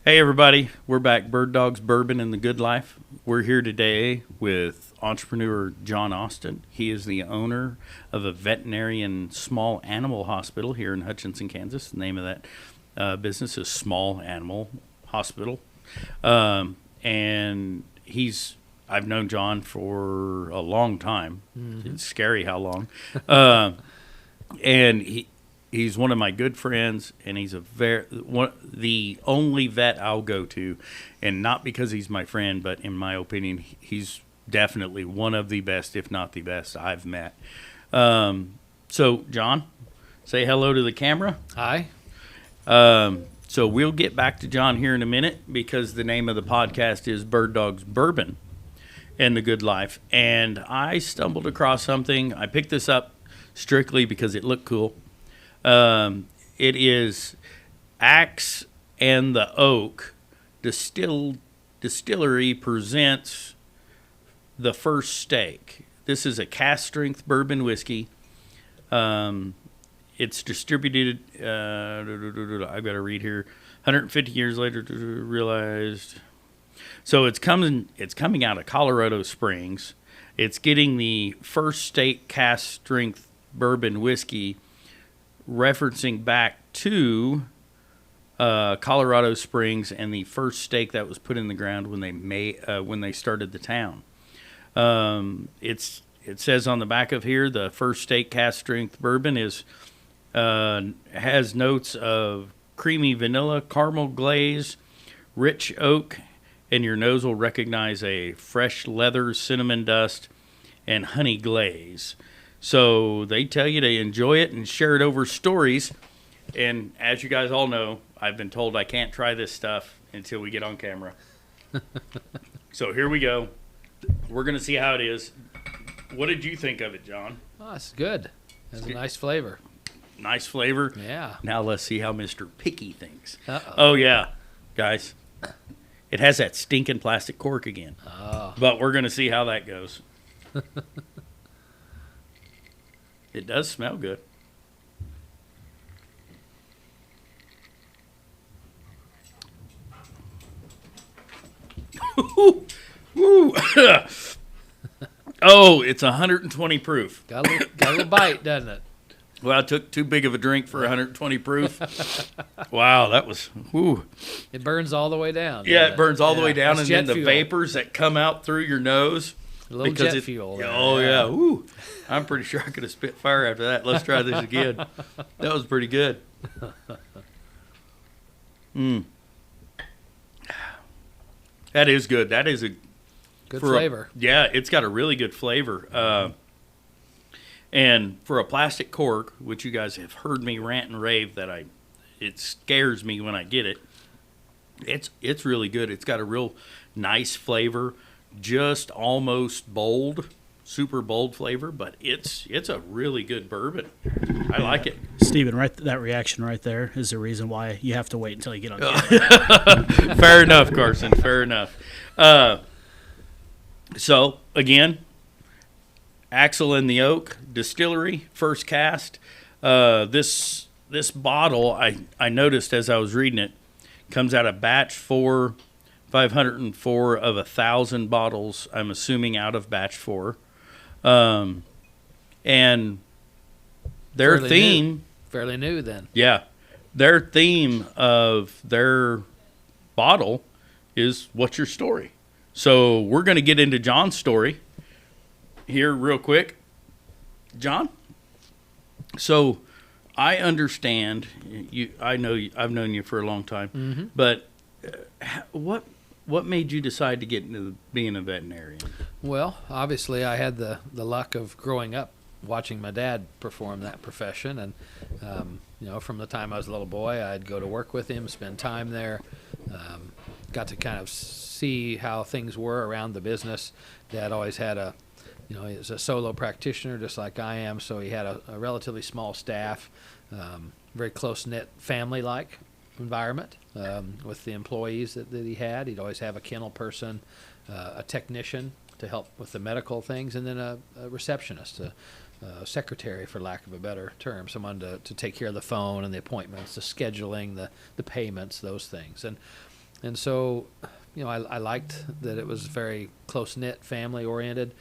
Hey everybody, we're back. Birddogs, Bourbon, and the Good Life. We're here today with entrepreneur John Austin. He is the owner of a veterinarian small animal hospital here in Hutchinson, Kansas. The name of that business is Small Animal Hospital. And I've known John for a long time. Mm-hmm. It's scary how long. And he's one of my good friends, and he's the only vet I'll go to, and not because he's my friend, but in my opinion, he's definitely one of the best, if not the best, I've met. So, John, say hello to the camera. Hi. So we'll get back to John here in a minute because the name of the podcast is Birddogs, Bourbon, and the Good Life. And I stumbled across something. I picked this up strictly because it looked cool. It is Axe and the Oak Distillery presents the First Steak. This is a cask strength bourbon whiskey. It's distributed, I've got to read here, 150 years later realized. So it's coming out of Colorado Springs. It's getting the First Steak cask strength bourbon whiskey, referencing back to Colorado Springs and the first stake that was put in the ground when they started the town. It says on the back of here, the First Steak cask strength bourbon has notes of creamy vanilla, caramel glaze, rich oak, and your nose will recognize a fresh leather, cinnamon dust, and honey glaze. So they tell you to enjoy it and share it over stories. And as you guys all know, I've been told I can't try this stuff until we get on camera. So here we go. We're going to see how it is. What did you think of it, John? Oh, it's good. It has a nice flavor. Nice flavor? Yeah. Now let's see how Mr. Picky thinks. Uh-oh. Oh, yeah. Guys, it has that stinking plastic cork again. Oh. But we're going to see how that goes. It does smell good. Woo. Oh, it's 120 proof. Got a little bite, doesn't it? Well, I took too big of a drink for 120 proof. Wow, that was, whoo. It burns all the way down. Yeah, it burns all the way down, That's and then the fuel. vapors that come out through your nose. A little jet fuel. Oh, yeah. Woo. I'm pretty sure I could have spit fire after that. Let's try this again. That was pretty good. That is good. That is a good flavor. Yeah, it's got a really good flavor. And for a plastic cork, which you guys have heard me rant and rave that it scares me when I get it. It's really good. It's got a real nice flavor, just almost bold, super bold flavor, but it's a really good bourbon. I like it. Steven, that reaction right there is the reason why you have to wait until you get on camera. Fair enough, Carson. Fair enough. So, again, Axel and the Oak Distillery, first cast. This bottle, I noticed as I was reading it, comes out of batch 4, 504 of 1,000 bottles, I'm assuming out of batch 4. And their theme... Fairly new then. Yeah. Their theme of their bottle is, what's your story? So we're going to get into John's story here real quick. John? So I understand I've known you for a long time, mm-hmm. but what made you decide to get into being a veterinarian? Well, obviously I had the luck of growing up watching my dad perform that profession, and from the time I was a little boy, I'd go to work with him, spend time there, got to kind of see how things were around the business. Dad always had he was a solo practitioner just like I am, so he had a relatively small staff, very close-knit family-like environment with the employees that he had. He'd always have a kennel person, a technician to help with the medical things, and then a receptionist, a secretary, for lack of a better term, someone to take care of the phone and the appointments, the scheduling, the payments, those things. And And so, I liked that it was very close-knit, family-oriented.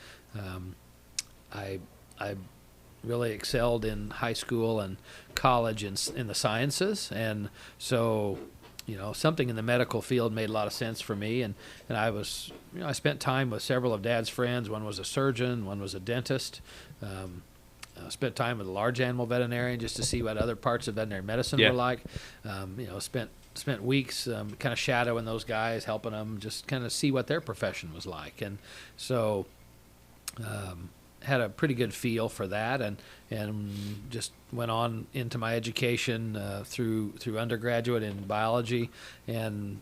I really excelled in high school and college in the sciences, and so something in the medical field made a lot of sense for me. And I spent time with several of Dad's friends. One was a surgeon, one was a dentist. I spent time with a large animal veterinarian just to see what other parts of veterinary medicine were like. Spent weeks kind of shadowing those guys, helping them, just kind of see what their profession was like. And so had a pretty good feel for that, and just went on into my education through undergraduate in biology. And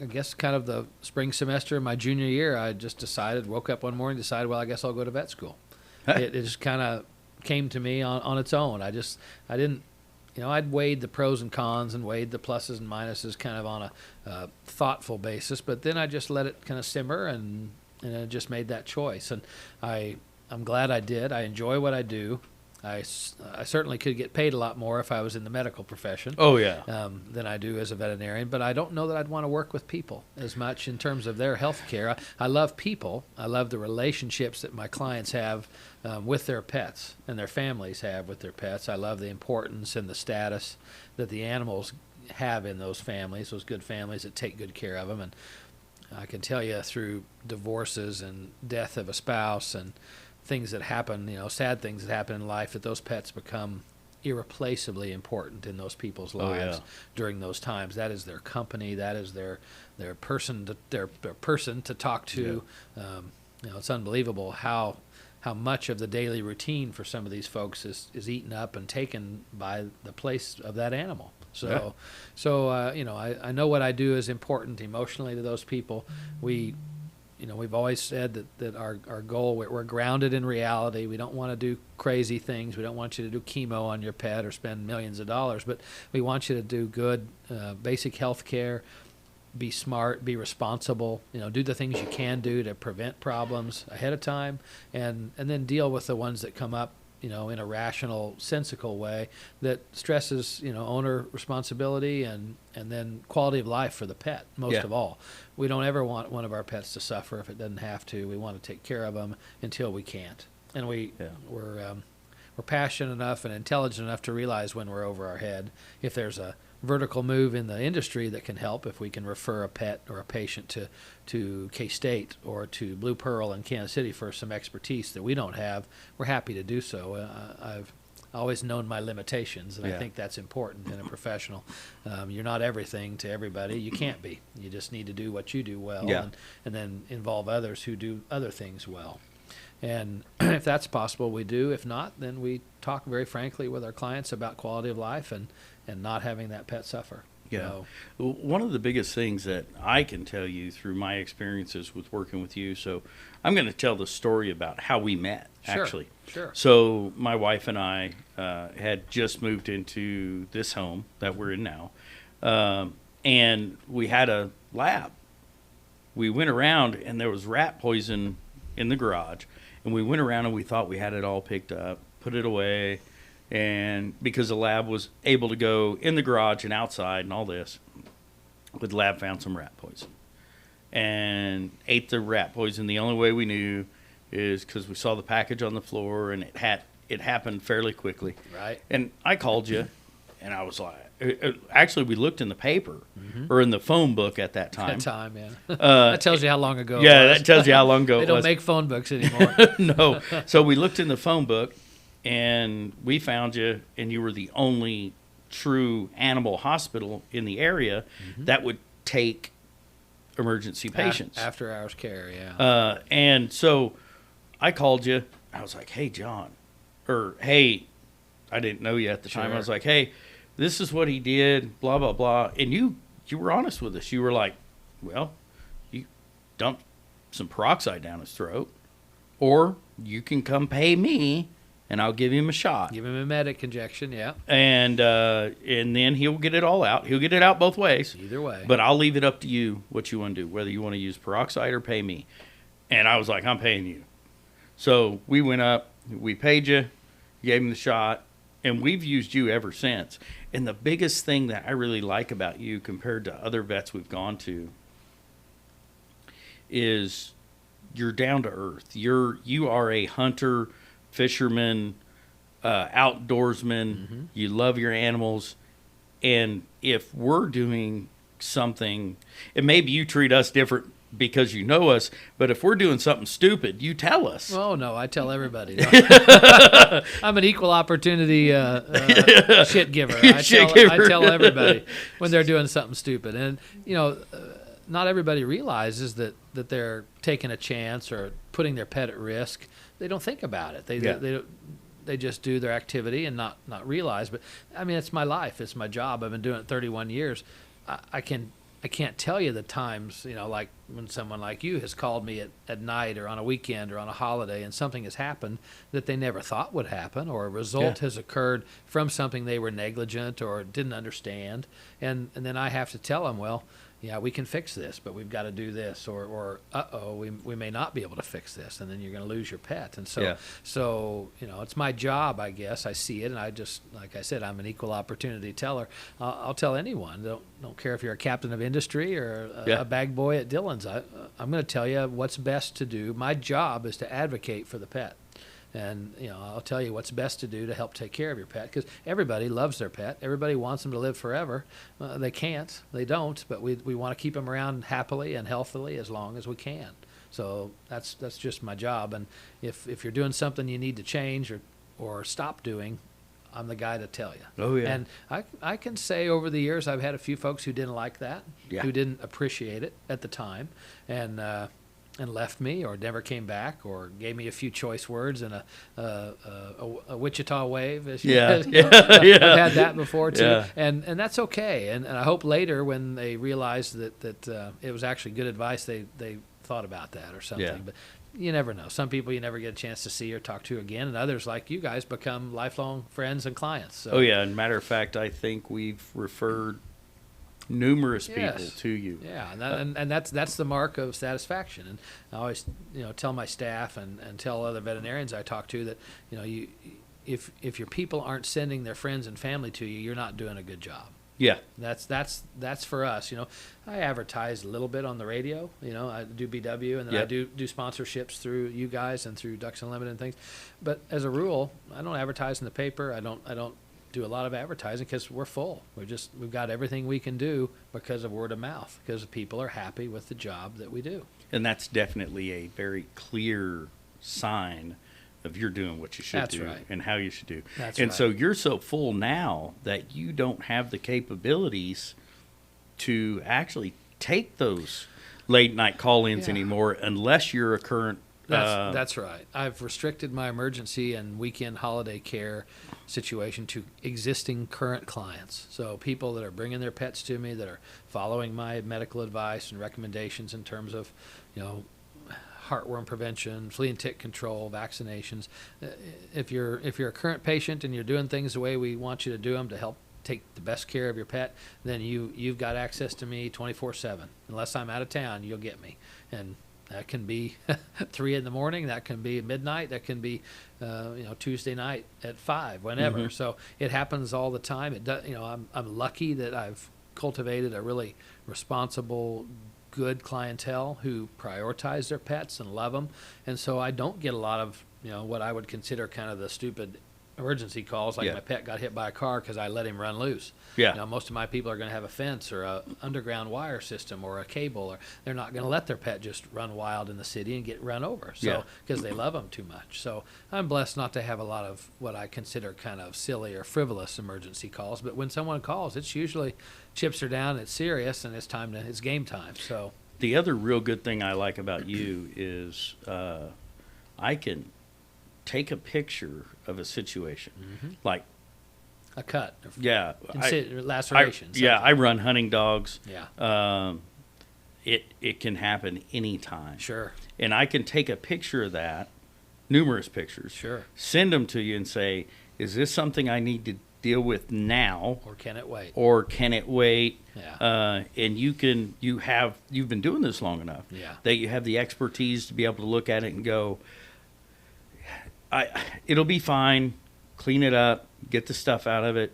I guess kind of the spring semester of my junior year, I just woke up one morning, decided, well, I guess I'll go to vet school. It just kind of came to me on its own. I didn't, I'd weighed the pros and cons and weighed the pluses and minuses kind of on a thoughtful basis, but then I just let it kind of simmer, and I just made that choice. And I'm glad I did. I enjoy what I do. I certainly could get paid a lot more if I was in the medical profession. Oh, yeah. Than I do as a veterinarian, but I don't know that I'd want to work with people as much in terms of their health care. I love people. I love the relationships that my clients have with their pets and their families have with their pets. I love the importance and the status that the animals have in those families, those good families that take good care of them. And I can tell you through divorces and death of a spouse and things that happen, sad things that happen in life, that those pets become irreplaceably important in those people's lives during those times. That is their company. That is their person to talk to. It's unbelievable how much of the daily routine for some of these folks is eaten up and taken by the place of that animal. So I know what I do is important emotionally to those people. We've always said that our goal, we're grounded in reality. We don't want to do crazy things. We don't want you to do chemo on your pet or spend millions of dollars, but we want you to do good basic health care, be smart, be responsible, do the things you can do to prevent problems ahead of time, and then deal with the ones that come up in a rational, sensical way that stresses, owner responsibility and then quality of life for the pet, most of all. We don't ever want one of our pets to suffer if it doesn't have to. We want to take care of them until we can't. And we're passionate enough and intelligent enough to realize when we're over our head. If there's a vertical move in the industry that can help, if we can refer a pet or a patient to K-State or to Blue Pearl in Kansas City for some expertise that we don't have, we're happy to do so. I've always known my limitations, and I think that's important in a professional. You're not everything to everybody. You can't be. You just need to do what you do well, and then involve others who do other things well. And if that's possible, we do. If not, then we talk very frankly with our clients about quality of life and not having that pet suffer. Yeah. One of the biggest things that I can tell you through my experiences with working with you, so I'm going to tell the story about how we met, actually. Sure. So my wife and I had just moved into this home that we're in now, and we had a lab. We went around, and there was rat poison in the garage, and we went around and we thought we had it all picked up, put it away, and because the lab was able to go in the garage and outside and all this, but the lab found some rat poison and ate the rat poison. The only way we knew is because we saw the package on the floor, and it happened fairly quickly. Right. And I called you, and I was like, actually, we looked in the paper or in the phone book at that time. That tells you how long ago it was. That tells you how long ago it was. They don't make phone books anymore. No. So we looked in the phone book, and we found you, and you were the only true animal hospital in the area that would take emergency patients. After hours care, yeah. And so I called you. I was like, hey, John. Or, hey, I didn't know you at the time. I was like, hey, this is what he did, blah, blah, blah. And you were honest with us. You were like, well, you dumped some peroxide down his throat, or you can come pay me, and I'll give him a shot. Give him a medic injection, yeah. And then he'll get it all out. He'll get it out both ways. Either way. But I'll leave it up to you what you want to do, whether you want to use peroxide or pay me. And I was like, I'm paying you. So we went up, we paid you, gave him the shot, And we've used you ever since. And the biggest thing that I really like about you compared to other vets we've gone to is you're down to earth. You are a hunter, fisherman, outdoorsman. You love your animals. And if we're doing something, and maybe you treat us different because you know us, but if we're doing something stupid, you tell us. Oh, no, I tell everybody. No. I'm an equal opportunity shit giver. I tell everybody when they're doing something stupid. And, not everybody realizes that they're taking a chance or putting their pet at risk. They don't think about it. They just do their activity and not realize. But, I mean, it's my life. It's my job. I've been doing it 31 years. I can't tell you the times, like when someone like you has called me at night or on a weekend or on a holiday and something has happened that they never thought would happen, or a result has occurred from something they were negligent or didn't understand. And then I have to tell them, well, yeah, we can fix this, but we've got to do this, or we may not be able to fix this, and then you're going to lose your pet. And so it's my job, I guess. I see it, and I just, like I said, I'm an equal opportunity teller. I'll tell anyone. Don't care if you're a captain of industry or a bag boy at Dillon's. I'm going to tell you what's best to do. My job is to advocate for the pet. And, I'll tell you what's best to do to help take care of your pet, because everybody loves their pet. Everybody wants them to live forever. They can't. They don't. But we want to keep them around happily and healthily as long as we can. So that's just my job. And if you're doing something you need to change or stop doing, I'm the guy to tell you. Oh, yeah. And I can say over the years I've had a few folks who didn't like that, who didn't appreciate it at the time, and left me or never came back or gave me a few choice words and a Wichita wave. As you I've had that before too, and that's okay. And I hope later when they realize that it was actually good advice, they thought about that or something. Yeah. But you never know. Some people you never get a chance to see or talk to again, and others like you guys become lifelong friends and clients. So. Oh yeah, and matter of fact, I think we've referred numerous people to you. Yeah, and that's the mark of satisfaction. And I always tell my staff and tell other veterinarians I talk to that if your people aren't sending their friends and family to you, you're not doing a good job. Yeah, that's for us. I advertise a little bit on the radio. I do BW, and then I do sponsorships through you guys and through Ducks Unlimited and things. But as a rule, I don't advertise in the paper. I don't do a lot of advertising because we're full. We've got everything we can do because of word of mouth, because people are happy with the job that we do. And that's definitely a very clear sign of you're doing what you should do and how you should do. So you're so full now that you don't have the capabilities to actually take those late night call-ins anymore unless you're a current. That's right. I've restricted my emergency and weekend holiday care situation to existing current clients. So people that are bringing their pets to me, that are following my medical advice and recommendations in terms of, heartworm prevention, flea and tick control, vaccinations. If you're a current patient and you're doing things the way we want you to do them to help take the best care of your pet, then you've got access to me 24/7. Unless I'm out of town, you'll get me. And that can be 3 a.m, that can be midnight, that can be Tuesday night at 5, whenever. Mm-hmm. So it happens all the time. It does, I'm lucky that I've cultivated a really responsible, good clientele who prioritize their pets and love them, and so I don't get a lot of what I would consider kind of the stupid emergency calls, like my pet got hit by a car because I let him run loose. Most of my people are going to have a fence or a underground wire system or a cable, or they're not going to let their pet just run wild in the city and get run over, because they love them too much. So I'm blessed not to have a lot of what I consider kind of silly or frivolous emergency calls, but when someone calls, it's usually chips are down, it's serious, and it's game time. So the other real good thing I like about you is I can take a picture of a situation, like a cut, laceration. I run hunting dogs. It can happen anytime. Sure. And I can take a picture of that, numerous pictures. Sure. Send them to you and say, is this something I need to deal with now, or can it wait? And you've been doing this long enough that you have the expertise to be able to look at it and go, it'll be fine, clean it up, get the stuff out of it.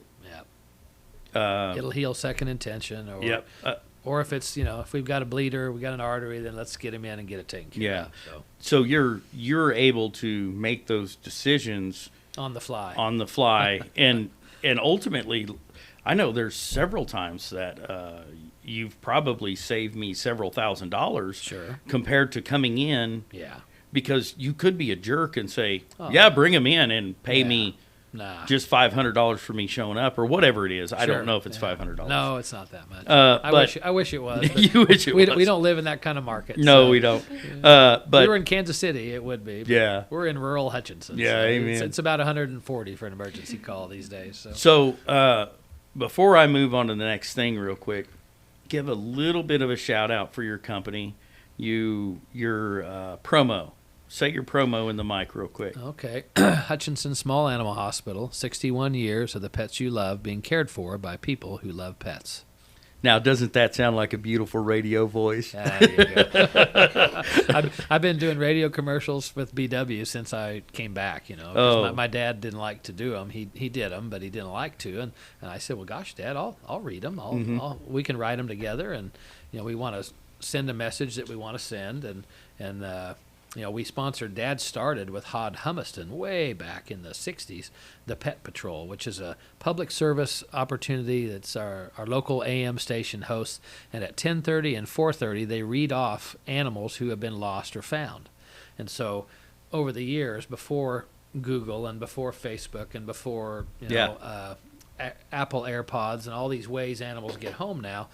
Yeah. It'll heal second intention. Or, Yep. Or if it's, if we've got a bleeder, we got an artery, then let's get him in and get it taken care of. So you're able to make those decisions on the fly. and ultimately, I know there's several times that you've probably saved me several $1,000s. Sure. Compared to coming in. Yeah. Because you could be a jerk and say, bring him in and pay me just $500 for me showing up or whatever it is. I don't know if it's $500. No, it's not that much. I wish it was. You wish it was. We don't live in that kind of market. No, so. we don't. But we were in Kansas City, it would be. Yeah. We're in rural Hutchinson. Yeah, so amen. It's about 140 for an emergency call these days. So before I move on to the next thing real quick, give a little bit of a shout out for your company, your promo. Say your promo in the mic real quick. Okay. Hutchinson Small Animal Hospital, 61 years of the pets you love being cared for by people who love pets. Now, doesn't that sound like a beautiful radio voice? There you go. I've been doing radio commercials with BW since I came back, 'cause my dad didn't like to do them. He did them, but he didn't like to. And I said, well, gosh, Dad, I'll read them. We can write them together. And, we want to send a message that we want to send. And we sponsored, Dad started with Hod Humiston way back in the 60s, the Pet Patrol, which is a public service opportunity that's our local AM station hosts. And at 10:30 and 4:30, they read off animals who have been lost or found. And so over the years, before Google and before Facebook and before Apple AirPods and all these ways animals get home now,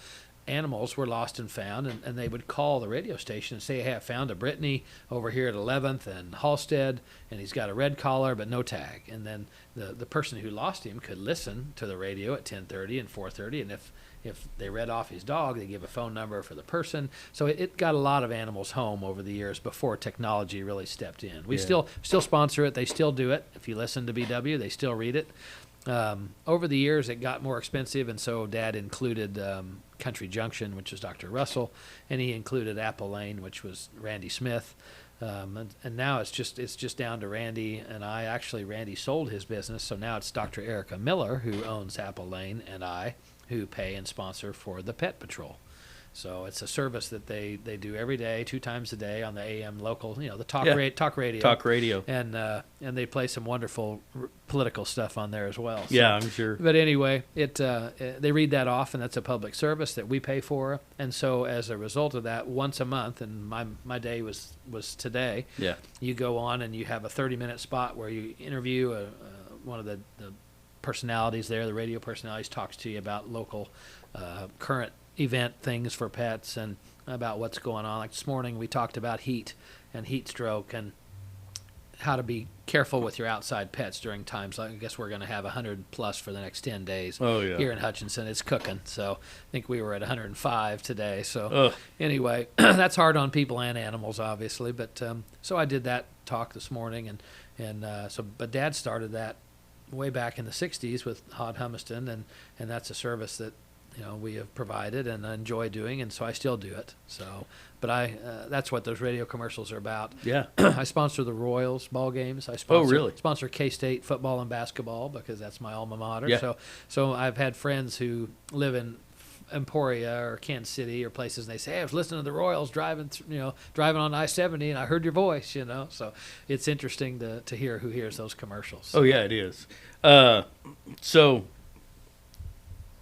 animals were lost and found, and they would call the radio station and say, hey, I found a Brittany over here at 11th and Halstead, and he's got a red collar but no tag. And then the person who lost him could listen to the radio at 10:30 and 4:30, and if they read off his dog, they give a phone number for the person. So it got a lot of animals home over the years before technology really stepped in. We still sponsor it. They still do it. If you listen to BW, they still read it. Over the years, it got more expensive, and so Dad included Country Junction, which was Dr. Russell, and he included Apple Lane, which was Randy Smith. And now it's just down to Randy and I. Actually, Randy sold his business, so now it's Dr. Erica Miller, who owns Apple Lane, and I, who pay and sponsor for the Pet Patrol. So it's a service that they do every day, 2 times a day on the AM local, the talk radio. Talk radio. And they play some wonderful political stuff on there as well. So, yeah, I'm sure. But anyway, they read that off, and that's a public service that we pay for. And so as a result of that, once a month, and my day was today. Yeah. You go on and you have a 30-minute spot where you interview one of the personalities there, the radio personalities, talks to you about local current event things for pets and about what's going on. Like this morning, we talked about heat and heat stroke and how to be careful with your outside pets during times. I guess we're going to have 100 plus for the next 10 days here in Hutchinson. It's cooking. So I think we were at 105 today. So anyway, that's hard on people and animals, obviously. But so I did that talk this morning, but Dad started that way back in the 60s with Hod Humiston, and that's a service that we have provided and enjoy doing, and so I still do it. So, but that's what those radio commercials are about. Yeah. I sponsor the Royals ball games. I sponsor K-State football and basketball because that's my alma mater. Yeah. So I've had friends who live in Emporia or Kansas City or places, and they say, hey, I was listening to the Royals driving on I-70, and I heard your voice, So it's interesting to hear who hears those commercials. Oh, yeah, it is. So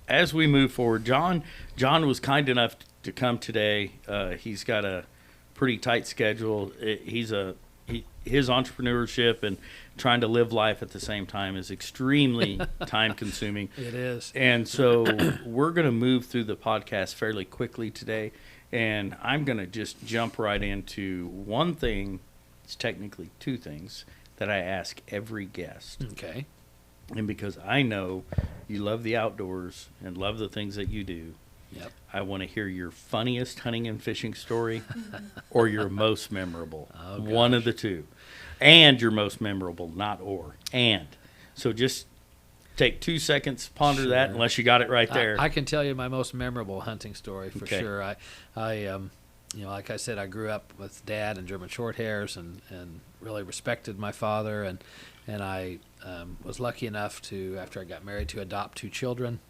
as we move forward, John was kind enough to come today. He's got a pretty tight schedule. His entrepreneurship and trying to live life at the same time is extremely time consuming. It is. And so we're going to move through the podcast fairly quickly today, and I'm going to just jump right into one thing. It's technically 2 things that I ask every guest. Okay. And because I know you love the outdoors and love the things that you do, I want to hear your funniest hunting and fishing story or your most memorable. Oh, one of the 2. And your most memorable, not or. And. So just take 2 seconds, ponder that, unless you got it right there. I can tell you my most memorable hunting story for sure. I like I said, I grew up with Dad and German Shorthairs and really respected my father. and I was lucky enough to, after I got married, to adopt 2 children.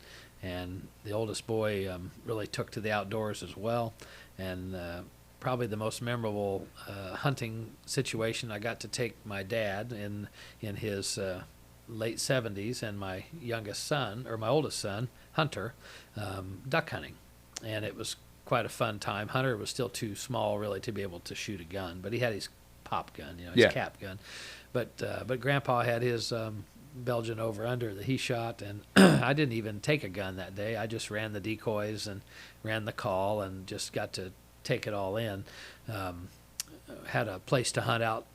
And the oldest boy really took to the outdoors as well. And probably the most memorable hunting situation, I got to take my dad in his late 70s and my youngest son, or my oldest son, Hunter, duck hunting. And it was quite a fun time. Hunter was still too small really to be able to shoot a gun, but he had his pop gun, his cap gun. But Grandpa had his Belgian over under that he shot, and I didn't even take a gun that day. I just ran the decoys and ran the call and just got to take it all in. Had a place to hunt out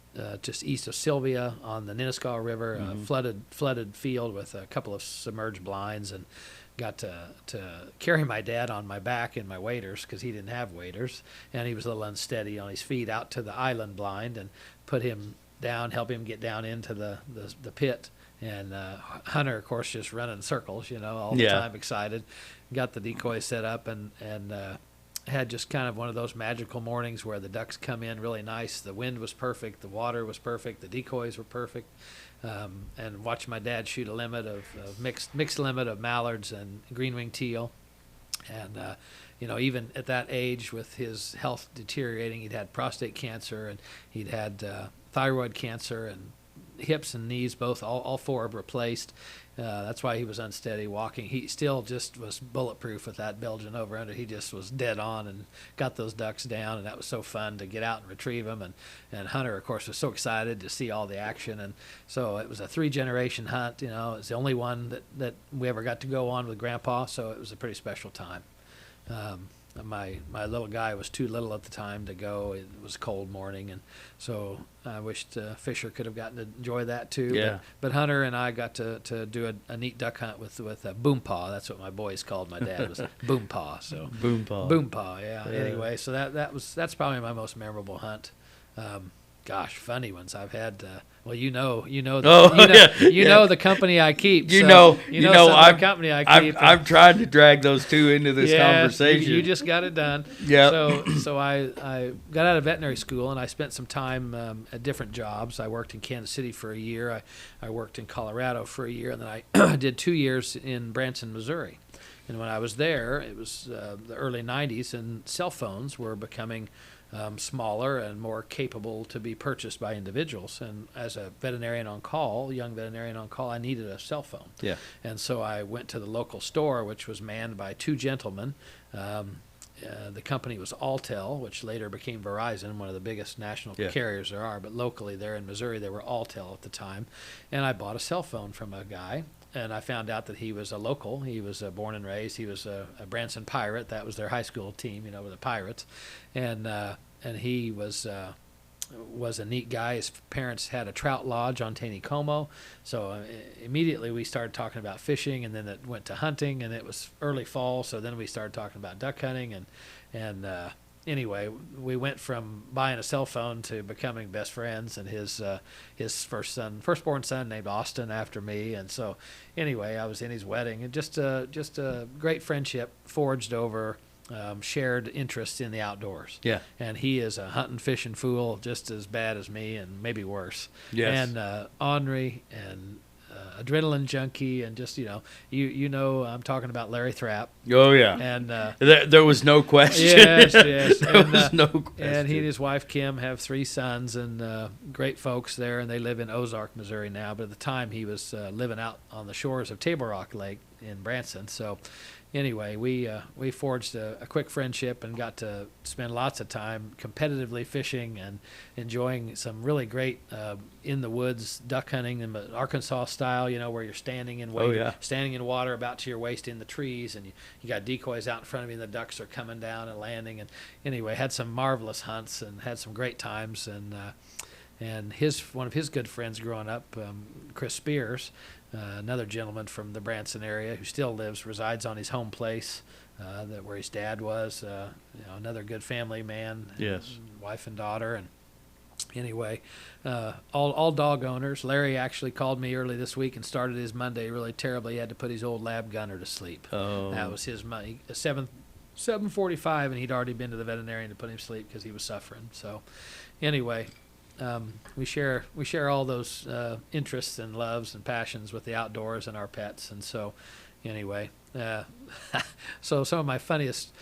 just east of Sylvia on the Ninneskau River, flooded field with a couple of submerged blinds, and got to carry my dad on my back in my waders because he didn't have waders, and he was a little unsteady on his feet, out to the island blind and put him down, help him get down into the pit. And Hunter, of course, just running circles, all the time, excited. Got the decoy set up and had just kind of one of those magical mornings where the ducks come in really nice. The wind was perfect. The water was perfect. The decoys were perfect. And watched my dad shoot a limit of mixed limit of mallards and green-winged teal. And, even at that age with his health deteriorating, he'd had prostate cancer and he'd had thyroid cancer and hips and knees, both, all 4 replaced. That's why he was unsteady walking. He still just was bulletproof with that Belgian over under. He just was dead on and got those ducks down, and that was so fun to get out and retrieve them. And Hunter, of course, was so excited to see all the action. And so it was a 3-generation hunt. It's the only one that we ever got to go on with Grandpa, so it was a pretty special time. My little guy was too little at the time to go. It was a cold morning, and so I wished Fisher could have gotten to enjoy that too. Yeah. But Hunter and I got to do a neat duck hunt with a boom paw. That's what my boys called my dad, was boom paw. So Boom paw. Boom paw, yeah. Anyway, so that's probably my most memorable hunt. Gosh, funny ones I've had. Well, know the company I keep. The company I keep. I've tried to drag those 2 into this conversation. You just got it done. Yeah. So I got out of veterinary school and I spent some time at different jobs. I worked in Kansas City for a year. I worked in Colorado for a year, and then I did 2 years in Branson, Missouri. And when I was there, it was the early 90s, and cell phones were becoming smaller and more capable to be purchased by individuals. And as a veterinarian on call, young veterinarian on call, I needed a cell phone. Yeah. And so I went to the local store, which was manned by 2 gentlemen. The company was Alltel, which later became Verizon, one of the biggest national carriers there are. But locally there in Missouri, they were Alltel at the time. And I bought a cell phone from a guy. And I found out that he was a local. He was born and raised. He was a Branson Pirate. That was their high school team, with the Pirates. And he was a neat guy. His parents had a trout lodge on Taneycomo. So immediately we started talking about fishing, and then it went to hunting, and it was early fall. So then we started talking about duck hunting, and anyway, we went from buying a cell phone to becoming best friends, and his firstborn son named Austin after me. And so anyway, I was in his wedding, and just a great friendship forged over shared interests in the outdoors. Yeah. And he is a hunting, fishing fool just as bad as me, and maybe worse. Yes. And ornery and adrenaline junkie, and just I'm talking about Larry Thrapp. Oh yeah. And there was no question. Yes. There was no question. And he and his wife Kim have 3 sons, and great folks there, and they live in Ozark, Missouri now. But at the time, he was living out on the shores of Table Rock Lake in Branson. So anyway, we forged a quick friendship and got to spend lots of time competitively fishing and enjoying some really great in the woods duck hunting in Arkansas style, where you're standing in water about to your waist in the trees, and you got decoys out in front of you, and the ducks are coming down and landing. And anyway, had some marvelous hunts and had some great times. And one of his good friends growing up, Chris Spears, another gentleman from the Branson area who still resides on his home place, where his dad was, another good family man. Yes. Wife and daughter. And anyway, all dog owners. Larry actually called me early this week and started his Monday really terribly. He had to put his old lab gunner to sleep. Oh. That was his money. 7:45, and he'd already been to the veterinarian to put him to sleep because he was suffering. So anyway, we share all those interests and loves and passions with the outdoors and our pets. And so, anyway, so some of my funniest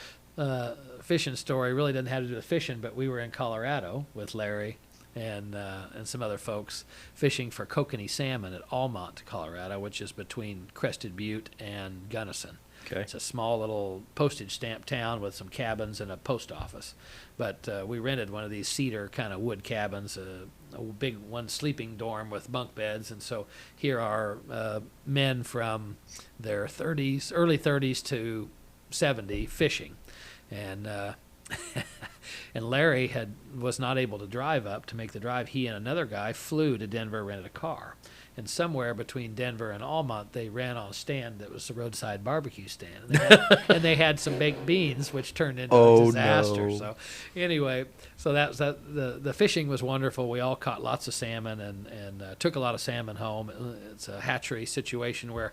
fishing story really doesn't have to do with fishing, but we were in Colorado with Larry and some other folks fishing for kokanee salmon at Almont, Colorado, which is between Crested Butte and Gunnison. Okay. It's a small little postage stamp town with some cabins and a post office. But we rented one of these cedar kind of wood cabins, a big one sleeping dorm with bunk beds. And so here are men from their 30s, early 30s to 70 fishing. And and Larry was not able to drive up to make the drive. He and another guy flew to Denver, rented a car. And somewhere between Denver and Almont, they ran on a stand that was a roadside barbecue stand. And they had some baked beans, which turned into a disaster. No. So anyway, so the fishing was wonderful. We all caught lots of salmon and took a lot of salmon home. It's a hatchery situation where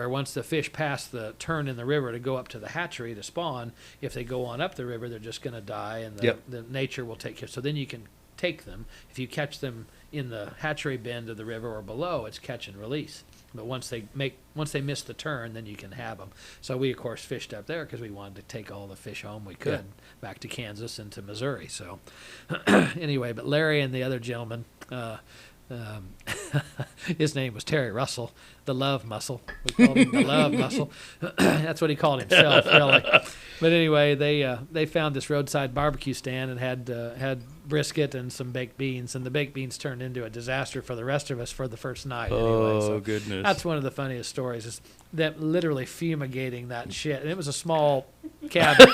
once the fish pass the turn in the river to go up to the hatchery to spawn, if they go on up the river, they're just going to die, and the nature will take care. So then you can take them. If you catch them in the hatchery bend of the river or below, it's catch and release. But once they miss the turn, then you can have them. So we of course fished up there because we wanted to take all the fish home we could back to Kansas and to Missouri. So anyway, but Larry and the other gentleman, his name was Terry Russell, the love muscle. We called him the love muscle. That's what he called himself, really. But anyway, they found this roadside barbecue stand and had brisket and some baked beans, and the baked beans turned into a disaster for the rest of us for the first night. Anyway, so goodness! That's one of the funniest stories. Is them literally fumigating that shit, and it was a small cabin.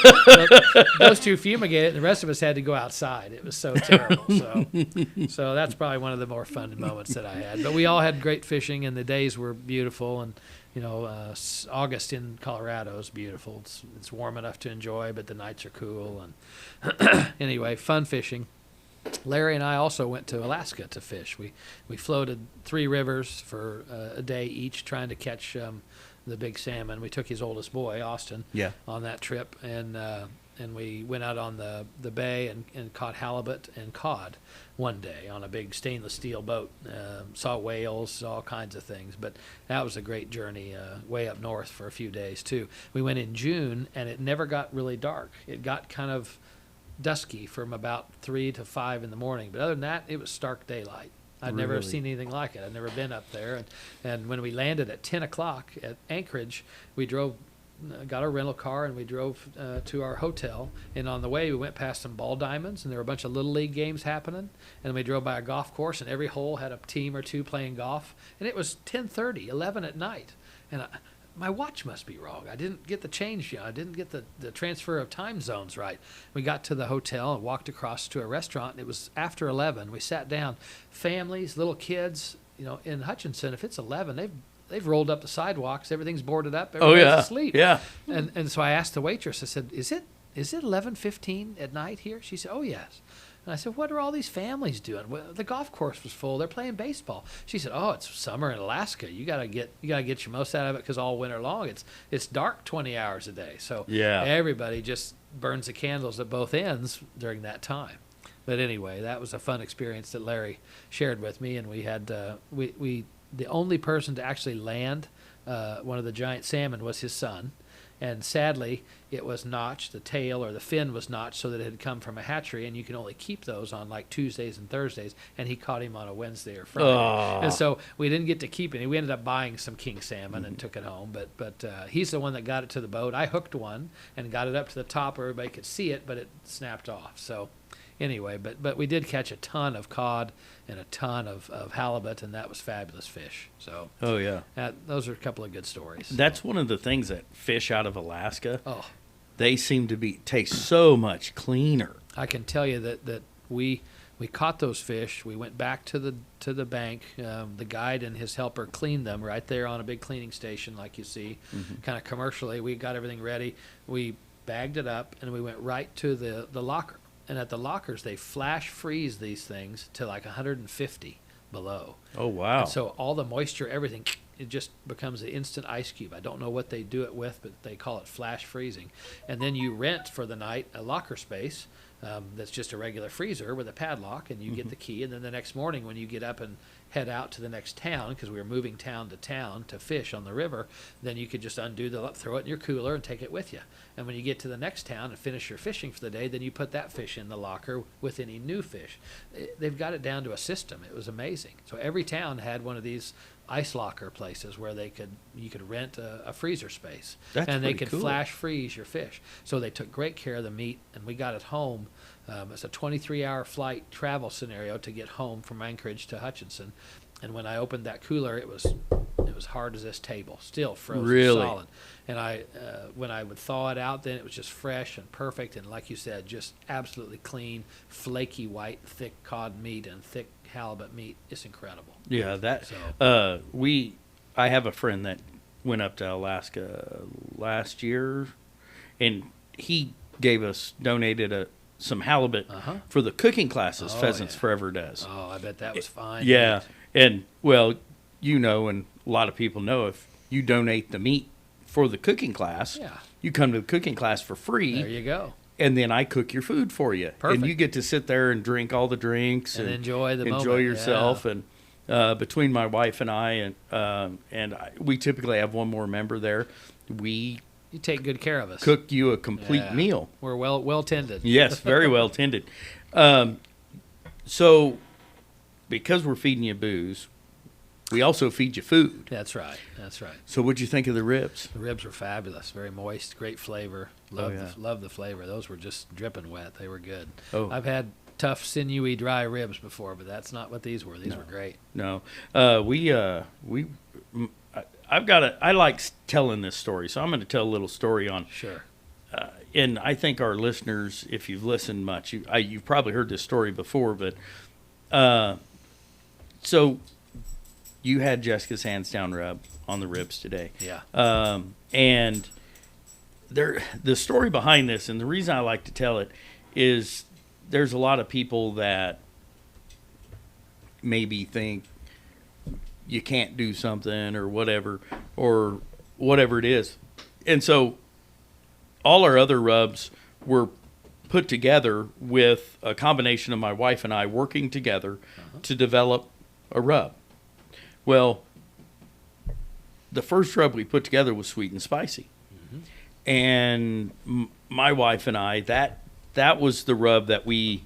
Those two fumigated, and the rest of us had to go outside. It was so terrible. So that's probably one of the more fun moments that I had. But we all had great fishing, and the days were beautiful. And August in Colorado is beautiful. It's warm enough to enjoy, but the nights are cool. And anyway, fun fishing. Larry and I also went to Alaska to fish. We floated 3 rivers for a day each, trying to catch the big salmon. We took his oldest boy, Austin, on that trip, and we went out on the bay and caught halibut and cod one day on a big stainless steel boat. Saw whales, saw all kinds of things. But that was a great journey way up north for a few days, too. We went in June, and it never got really dark. It got kind of dusky from about 3 to 5 in the morning. But other than that, it was stark daylight. I'd never seen anything like it. I'd never been up there. And when we landed at 10 o'clock at Anchorage, we got a rental car, and we drove to our hotel. And on the way, we went past some ball diamonds, and there were a bunch of Little League games happening. And we drove by a golf course, and every hole had a team or two playing golf. And it was 10:30, 11 at night. And my watch must be wrong. I didn't get the change. I didn't get the transfer of time zones right. We got to the hotel and walked across to a restaurant. It was after 11. We sat down. Families, little kids. In Hutchinson, if it's 11, they've rolled up the sidewalks. Everything's boarded up. Everybody's asleep. Yeah. And so I asked the waitress. I said, "Is it 11:15 at night here?" She said, "Oh yes." And I said, "What are all these families doing?" Well, the golf course was full. They're playing baseball. She said, "Oh, it's summer in Alaska. You gotta get your most out of it because all winter long it's dark 20 hours a day. So everybody just burns the candles at both ends during that time." But anyway, that was a fun experience that Larry shared with me, and we had the only person to actually land one of the giant salmon was his son. And sadly, it was notched, the tail or the fin was notched so that it had come from a hatchery, and you can only keep those on like Tuesdays and Thursdays, and he caught him on a Wednesday or Friday. Oh. And so we didn't get to keep it. We ended up buying some king salmon and took it home, but he's the one that got it to the boat. I hooked one and got it up to the top where everybody could see it, but it snapped off. So anyway, but we did catch a ton of cod and a ton of halibut, and that was fabulous fish. So those are a couple of good stories. That's one of the things that fish out of Alaska, they seem to taste so much cleaner. I can tell you that we caught those fish. We went back to the bank. The guide and his helper cleaned them right there on a big cleaning station, like you see, kind of commercially. We got everything ready. We bagged it up, and we went right to the locker. And at the lockers, they flash freeze these things to like 150 below. Oh, wow. And so all the moisture, everything it just becomes an instant ice cube. I don't know what they do it with, but they call it flash freezing. And then you rent for the night a locker space that's just a regular freezer with a padlock, and you get the key. And then the next morning when you get up and head out to the next town, because we were moving town to fish on the river, then you could just throw it in your cooler and take it with you. And when you get to the next town and finish your fishing for the day, then you put that fish in the locker with any new fish. They've got it down to a system. It was amazing. So every town had one of these ice locker places where you could rent a freezer space. That's and they pretty could cool. flash freeze your fish. So they took great care of the meat, and we got it home. It's a 23-hour flight travel scenario to get home from Anchorage to Hutchinson. And when I opened that cooler, it was hard as this table, still frozen Really? solid. And when I would thaw it out, then it was just fresh and perfect, and like you said, just absolutely clean, flaky white, thick cod meat and thick halibut meat. It's incredible. Yeah, I have a friend that went up to Alaska last year, and he donated some halibut for the cooking classes Pheasants yeah. Forever does. Oh, I bet that was fine. Yeah, meat. and well, and a lot of people know, if you donate the meat for the cooking class, Yeah. you come to the cooking class for free. There you go. And then I cook your food for you. Perfect. And you get to sit there and drink all the drinks And enjoy the moment, yourself. yeah. And between my wife and I, we typically have one more member there. We You take good care of us. cook you a complete Yeah. meal. We're well tended. Yes, very well tended. So, because we're feeding you booze, we also feed you food. That's right. That's right. So, what'd you think of the ribs? The ribs were fabulous. Very moist. Great flavor. Love the flavor. Those were just dripping wet. They were good. Oh. I've had tough, sinewy, dry ribs before, but that's not what these were. These were great. No, I like telling this story, so I'm going to tell a little story on. Sure. And I think our listeners, if you've listened much, you've probably heard this story before. But so you had Jessica's hands down rub on the ribs today. Yeah. And the story behind this, and the reason I like to tell it, is there's a lot of people that maybe think you can't do something or whatever it is. And so all our other rubs were put together with a combination of my wife and I working together to develop a rub. Well, the first rub we put together was sweet and spicy. And my wife and I, that was the rub that we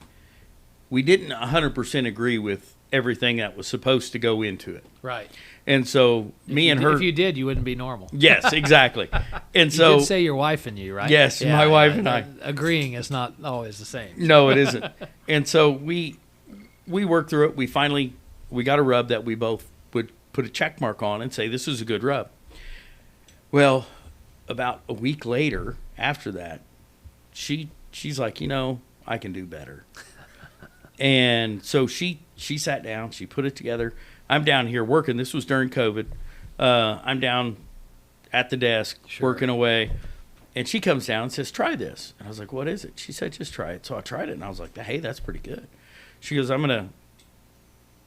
didn't 100% agree with everything that was supposed to go into it. Right. And so If you did, you wouldn't be normal. Yes, exactly. And You so did say your wife and you, right? Yes, my wife and I. Agreeing is not always the same. No, it isn't. And so we worked through it. We got a rub that we both would put a check mark on and say, this is a good rub. Well, about a week later, after that, she's like, I can do better. And so she sat down, she put it together. I'm down here working. This was during COVID. I'm down at the desk working away. And she comes down and says, try this. And I was like, what is it? She said, just try it. So I tried it, and I was like, hey, that's pretty good. She goes, I'm going to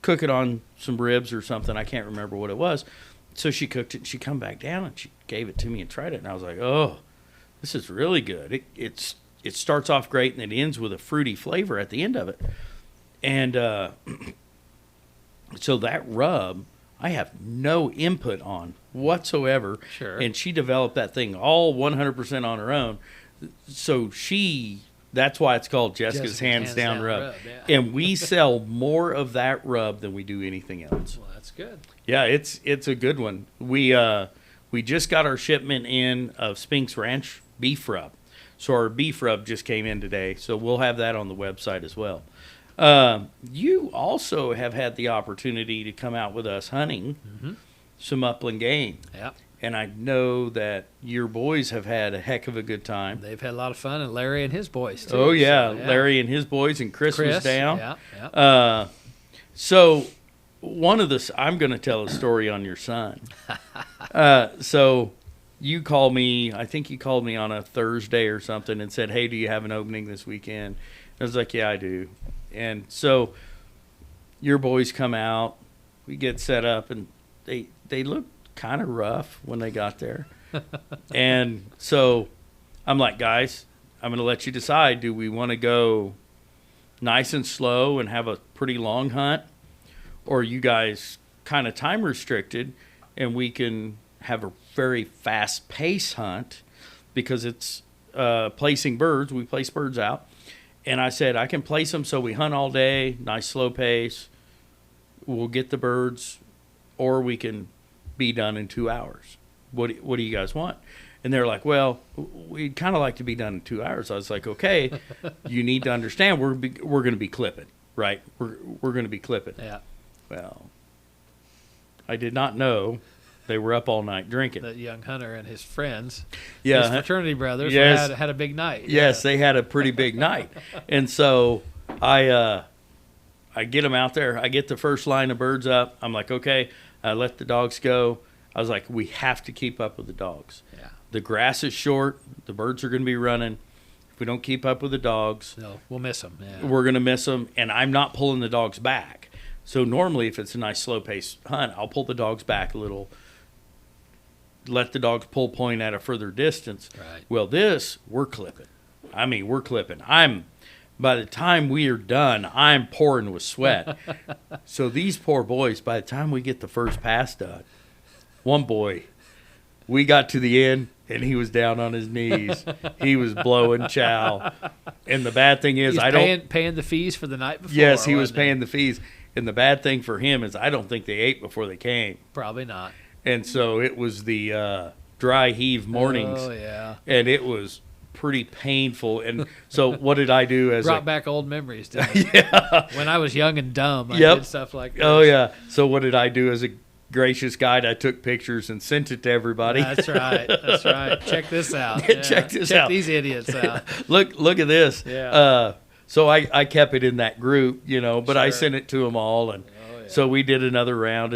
cook it on some ribs or something. I can't remember what it was. So she cooked it, and she come back down, and she gave it to me and tried it. And I was like, oh, this is really good. It starts off great, and it ends with a fruity flavor at the end of it. And so that rub, I have no input on whatsoever. Sure. And she developed that thing all 100% on her own. So that's why it's called Jessica's Hands Down Rub. Yeah. And we sell more of that rub than we do anything else. Well, that's good. Yeah, it's a good one. We just got our shipment in of Spinks Ranch beef rub. So our beef rub just came in today. So we'll have that on the website as well. You also have had the opportunity to come out with us hunting some upland game. Yeah. And I know that your boys have had a heck of a good time. They've had a lot of fun, and Larry and his boys, too. Oh, yeah. So, Larry and his boys, and Chris was down. Yeah. So I'm going to tell a story on your son. So you called me, I think you called me on a Thursday or something and said, hey, do you have an opening this weekend? I was like, yeah, I do. And so your boys come out, we get set up, and they look kind of rough when they got there. And so I'm like, guys, I'm going to let you decide. Do we want to go nice and slow and have a pretty long hunt? Or you guys kind of time restricted and we can have a very fast pace hunt because it's placing birds. We place birds out. And I said, I can place them so we hunt all day, nice slow pace. We'll get the birds, or we can be done in 2 hours. What do you guys want? And they're like, well, we'd kind of like to be done in 2 hours. I was like, okay, you need to understand we're going to be clipping, right? We're going to be clipping. Yeah. Well, I did not know they were up all night drinking. The young hunter and his friends, Yeah. his fraternity brothers, Yes. had a big night. Yes, they had a pretty big night. And so I get them out there. I get the first line of birds up. I'm like, okay, I let the dogs go. I was like, we have to keep up with the dogs. Yeah. The grass is short. The birds are going to be running. If we don't keep up with the dogs, No, we'll miss them. Yeah. we're going to miss them. And I'm not pulling the dogs back. So normally if it's a nice slow-paced hunt, I'll pull the dogs back a little, let the dogs pull point at a further distance. Right. Well, this, we're clipping. I mean, we're clipping. By the time we are done, I'm pouring with sweat. So these poor boys, by the time we get the first pass done, one boy, we got to the end, and he was down on his knees. He was blowing chow. And the bad thing is, He's paying the fees for the night before. Yes, he was wasn't paying the fees. And the bad thing for him is I don't think they ate before they came. Probably not. And so it was the dry heave mornings. Oh, yeah. And it was pretty painful. And so what did I do as Brought back old memories, didn't it? Yeah. When I was young and dumb, I Yep. did stuff like that. Oh, yeah. So what did I do as a gracious guide? I took pictures and sent it to everybody. That's right. That's right. Check this out. Check this out. Check these idiots out. Look at this. Yeah. So I kept it in that group, but I Sure. sent it to them all. And Oh, yeah. so we did another round.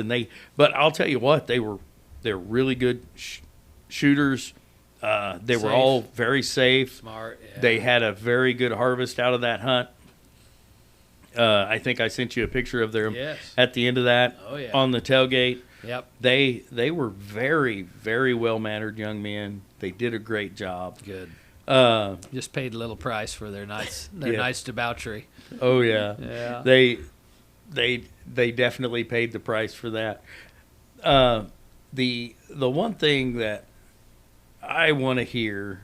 But I'll tell you what, they're really good shooters. They were Safe. all very safe. Smart. Yeah. They had a very good harvest out of that hunt. I think I sent you a picture of them Yes. at the end of that Oh, yeah. on the tailgate. Yep. They were very, very well-mannered young men. They did a great job. Good. Uh, Just paid a little price for their nice Yeah. nice debauchery. oh, yeah. Yeah. They definitely paid the price for that. The one thing that I want to hear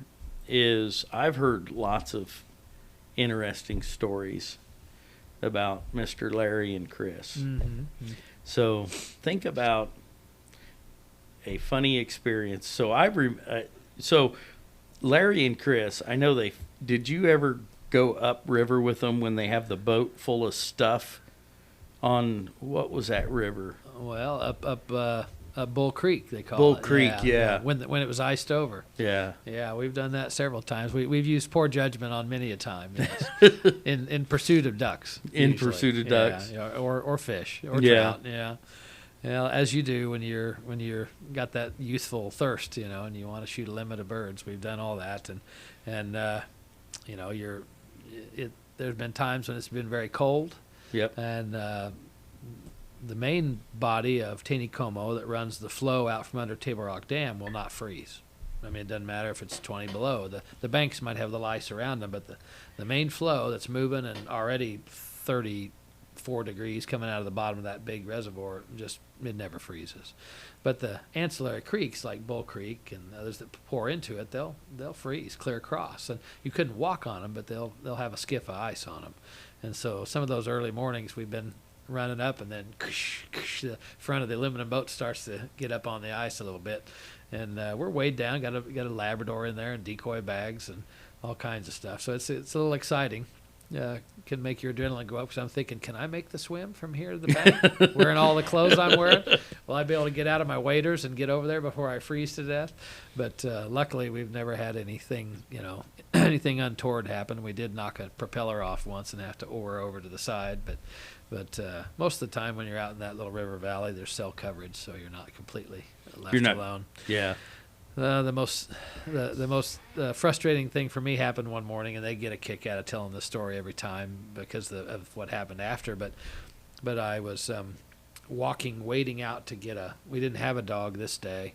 is I've heard lots of interesting stories about Mr. Larry and Chris. Mm-hmm. So think about a funny experience. So so Larry and Chris, I know did you ever go upriver with them when they have the boat full of stuff on, what was that river? Well, up Bull Creek they call Bull it. Creek, yeah. When it was iced over. Yeah. Yeah, we've done that several times. We've used poor judgment on many a time. Yes. in pursuit of ducks. In usually. pursuit of ducks. Yeah, or fish or Yeah. trout. Yeah. Well, as you do when you're got that youthful thirst, and you want to shoot a limit of birds. We've done all that, and there's been times when it's been very cold. Yep. And the main body of Taneycomo that runs the flow out from under Table Rock Dam will not freeze. I mean, it doesn't matter if it's 20 below. The banks might have the ice around them, but the main flow that's moving and already 34 degrees coming out of the bottom of that big reservoir, it never freezes. But the ancillary creeks like Bull Creek and others that pour into it, they'll freeze clear across. And you couldn't walk on them, but they'll have a skiff of ice on them. And so some of those early mornings we've been running up, and then the front of the aluminum boat starts to get up on the ice a little bit, and we're weighed down. Got a Labrador in there and decoy bags and all kinds of stuff. So it's a little exciting. Can make your adrenaline go up, because I'm thinking, can I make the swim from here to the bank wearing all the clothes I'm wearing? Will I be able to get out of my waders and get over there before I freeze to death? But luckily we've never had anything anything untoward happen. We did knock a propeller off once and have to oar over to the side, but most of the time when you're out in that little river valley, there's cell coverage, so you're not completely left alone. Yeah. The most frustrating thing for me happened one morning, and they get a kick out of telling the story every time because of what happened after. But I was waiting out to get we didn't have a dog this day.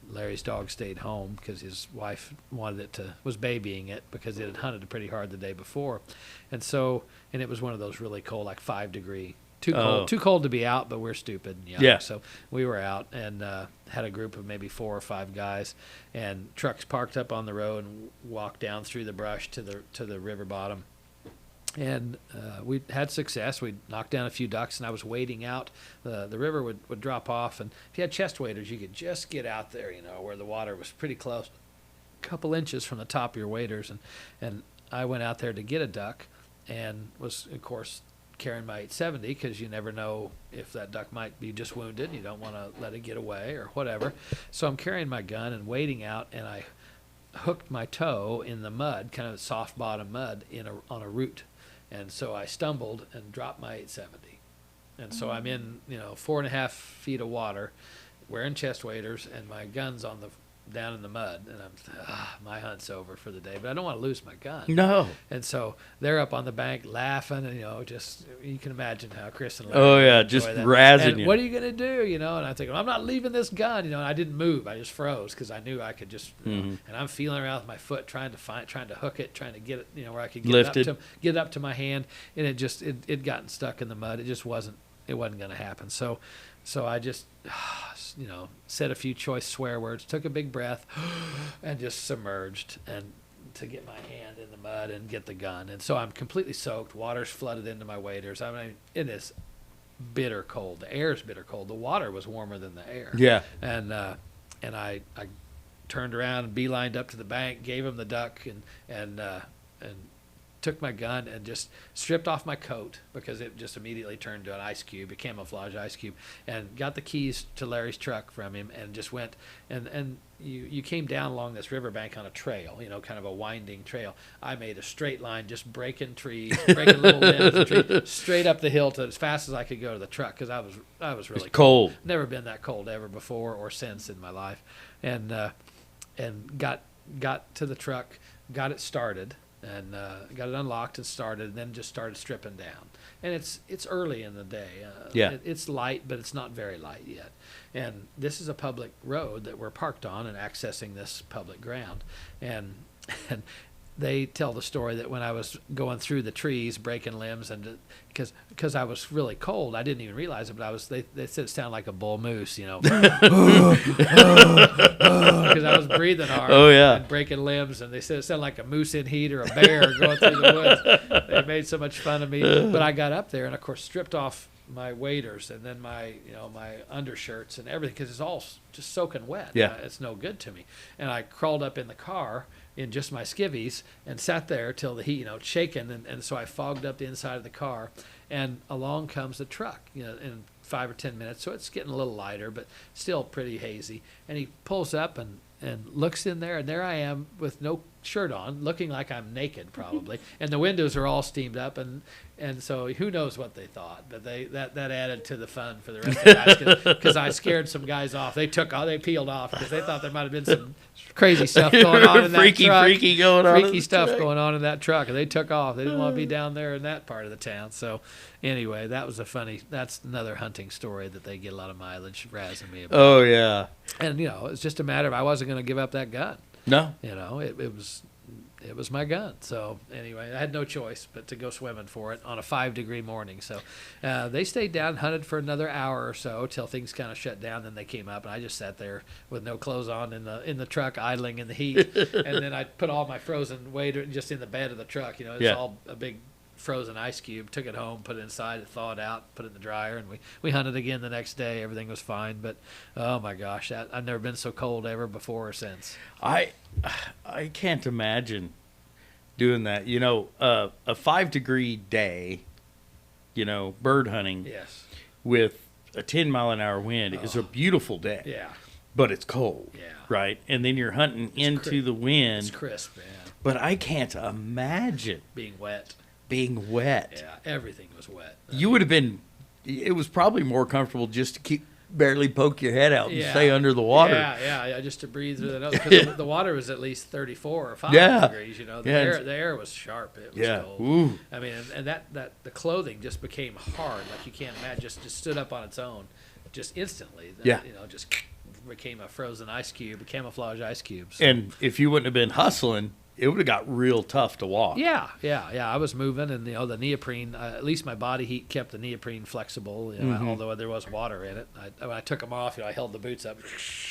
Larry's dog stayed home because his wife was babying it because it had hunted pretty hard the day before. And it was one of those really cold, like 5 degree, too cold to be out, but we're stupid and young. Yeah. So we were out and had a group of maybe 4 or 5 guys, and trucks parked up on the road and walked down through the brush to the river bottom. And we had success. We knocked down a few ducks, and I was wading out. The river would drop off, and if you had chest waders, you could just get out there, where the water was pretty close, a couple inches from the top of your waders. And I went out there to get a duck, and was, of course, carrying my 870 because you never know if that duck might be just wounded. You don't want to let it get away or whatever. So I'm carrying my gun and wading out, and I hooked my toe in the mud, kind of soft bottom mud, on a root. And so I stumbled and dropped my 870. And so I'm in, 4.5 feet of water, wearing chest waders, and my gun's down in the mud. And my hunt's over for the day. But I don't want to lose my gun. No. And so they're up on the bank laughing, and, just, you can imagine how Chris and Larry Oh, yeah, enjoy just that. razzing and you. what are you going to do, And I think, I'm not leaving this gun, and I didn't move. I just froze because I knew I could just, and I'm feeling around with my foot, trying to hook it, trying to get it, where I could get it up to my hand, and it gotten stuck in the mud. It just wasn't going to happen. So I just, said a few choice swear words, took a big breath, and just submerged and to get my hand in the mud and get the gun. And so I'm completely soaked. Water's flooded into my waders. I mean, it is bitter cold. The air is bitter cold. The water was warmer than the air. Yeah. And I turned around and beelined up to the bank, gave him the duck, and took my gun and just stripped off my coat because it just immediately turned to an ice cube, a camouflage ice cube, and got the keys to Larry's truck from him and just went. And you came down along this riverbank on a trail, kind of a winding trail. I made a straight line, just breaking trees, breaking little limbs of trees, straight up the hill to as fast as I could go to the truck because I was really cold. Never been that cold ever before or since in my life, and got to the truck, got it started. And got it unlocked and started, and then just started stripping down. And it's early in the day. It's light, but it's not very light yet. And this is a public road that we're parked on and accessing this public ground. And they tell the story that when I was going through the trees, breaking limbs, and because I was really cold, I didn't even realize it, but they said it sounded like a bull moose, because I was breathing hard. Oh, yeah. And breaking limbs, and they said it sounded like a moose in heat or a bear going through the woods. They made so much fun of me, but I got up there and of course stripped off my waders and then my undershirts and everything because it's all just soaking wet. Yeah. It's no good to me. And I crawled up in the car in just my skivvies and sat there till the heat, shaking. And so I fogged up the inside of the car, and along comes the truck, in 5 or 10 minutes. So it's getting a little lighter, but still pretty hazy. And he pulls up and looks in there, and there I am with no shirt on, looking like I'm naked probably. And the windows are all steamed up, and so who knows what they thought, but that added to the fun for the rest of the guys because I scared some guys off. They peeled off because they thought there might have been some crazy stuff going on in that truck. Freaky stuff going on in that truck, and they took off. They didn't want to be down there in that part of the town. So anyway, that's another hunting story that they get a lot of mileage razzing me about. Oh, yeah. And, it's just a matter of I wasn't going to give up that gun. No. It was my gun. So anyway, I had no choice but to go swimming for it on a 5-degree morning. So they stayed down and hunted for another hour or so till things kind of shut down. Then they came up, and I just sat there with no clothes on in the truck, idling in the heat. And then I put all my frozen wader just in the bed of the truck. It's all a big frozen ice cube. Took it home, put it inside, it thawed out, put it in the dryer, and we hunted again the next day. Everything was fine, but oh my gosh, I've never been so cold ever before or since. I can't imagine doing that. A 5-degree day, bird hunting. Yes. With a 10-mile-an-hour wind is a beautiful day. Yeah. But it's cold. Yeah. Right? And then you're hunting into the wind. It's crisp, man. But I can't imagine being wet. Yeah, everything was wet. You would have been. It was probably more comfortable just to barely poke your head out and Yeah. stay under the water. Yeah, just to breathe through the nose because the water was at least 34 or 5 Yeah. degrees. You know, the Yeah. air was sharp. It was Yeah. cold. Ooh. I mean, and that the clothing just became hard, like you can't imagine. Just stood up on its own, just instantly. Yeah. You know, just became a frozen ice cube, a camouflage ice cube. So. And if you wouldn't have been hustling, it would have got real tough to walk. Yeah. I was moving, and the neoprene. At least my body heat kept the neoprene flexible. You know, Mm-hmm. although there was water in it. When I took them off, I held the boots up.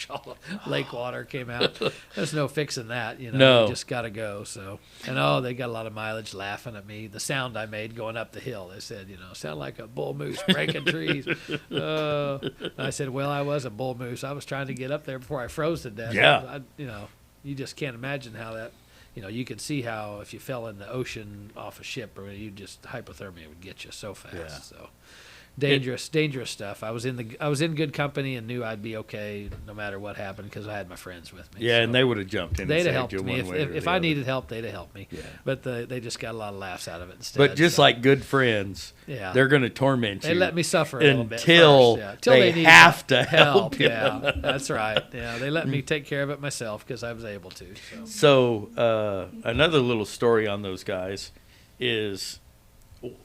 All the lake water came out. There's no fixing that. You know, No. you just got to go. So, and they got a lot of mileage laughing at me. The sound I made going up the hill. They said, sound like a bull moose breaking trees. I said, well, I was a bull moose. I was trying to get up there before I froze to death. Yeah. You just can't imagine how that. You could see how if you fell in the ocean off a ship, or you just hypothermia would get you so fast. Yeah. So dangerous stuff. I was in good company and knew I'd be okay no matter what happened because I had my friends with me. Yeah, so and they would have jumped in. they'd and have saved helped you me one way or if the I other. needed help. They'd have helped me. Yeah. But they just got a lot of laughs out of it instead. But just so. like good friends, Yeah. they're going to torment you. They let me suffer a little bit until first, they need have to help you. Yeah, that's right. Yeah, they let me take care of it myself because I was able to. So. So another little story on those guys is,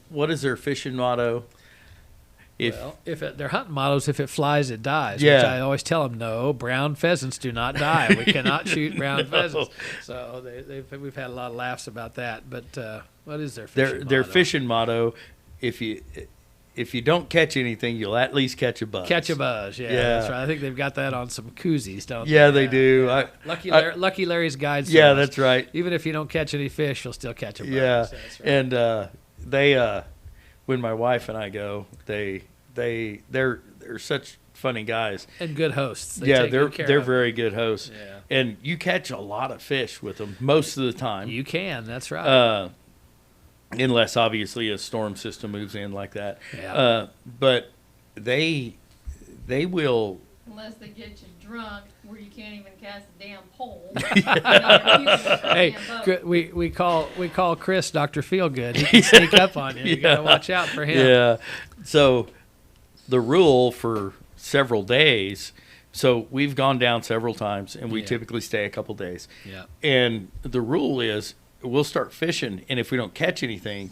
what is their fishing motto? Their hunting mottos, if it flies, it dies. Yeah. Which I always tell them, no, brown pheasants do not die. We cannot shoot brown pheasants. So we've had a lot of laughs about that. But what is their fishing motto? Their fishing motto, if you don't catch anything, you'll at least catch a buzz. Catch a buzz, yeah, Yeah. that's right. I think they've got that on some koozies, don't they? Yeah, they do. Yeah. Lucky Larry's Guide Service. Yeah, that's right. Even if you don't catch any fish, you'll still catch a buzz. Yeah, That's right. and they when my wife and I go, they're such funny guys. And good hosts. They Yeah, take good care they're of very good hosts. Yeah. And you catch a lot of fish with them most of the time. You can, that's right. Unless obviously a storm system moves in like that. Yeah. But they will. Unless they get you drunk where you can't even cast a damn pole. Hey, we call Chris Dr. Feelgood. He can sneak up on you. You got to watch out for him. Yeah. So the rule for several days. So we've gone down several times, and we Yeah. typically stay a couple days. Yeah. And the rule is we'll start fishing, and if we don't catch anything,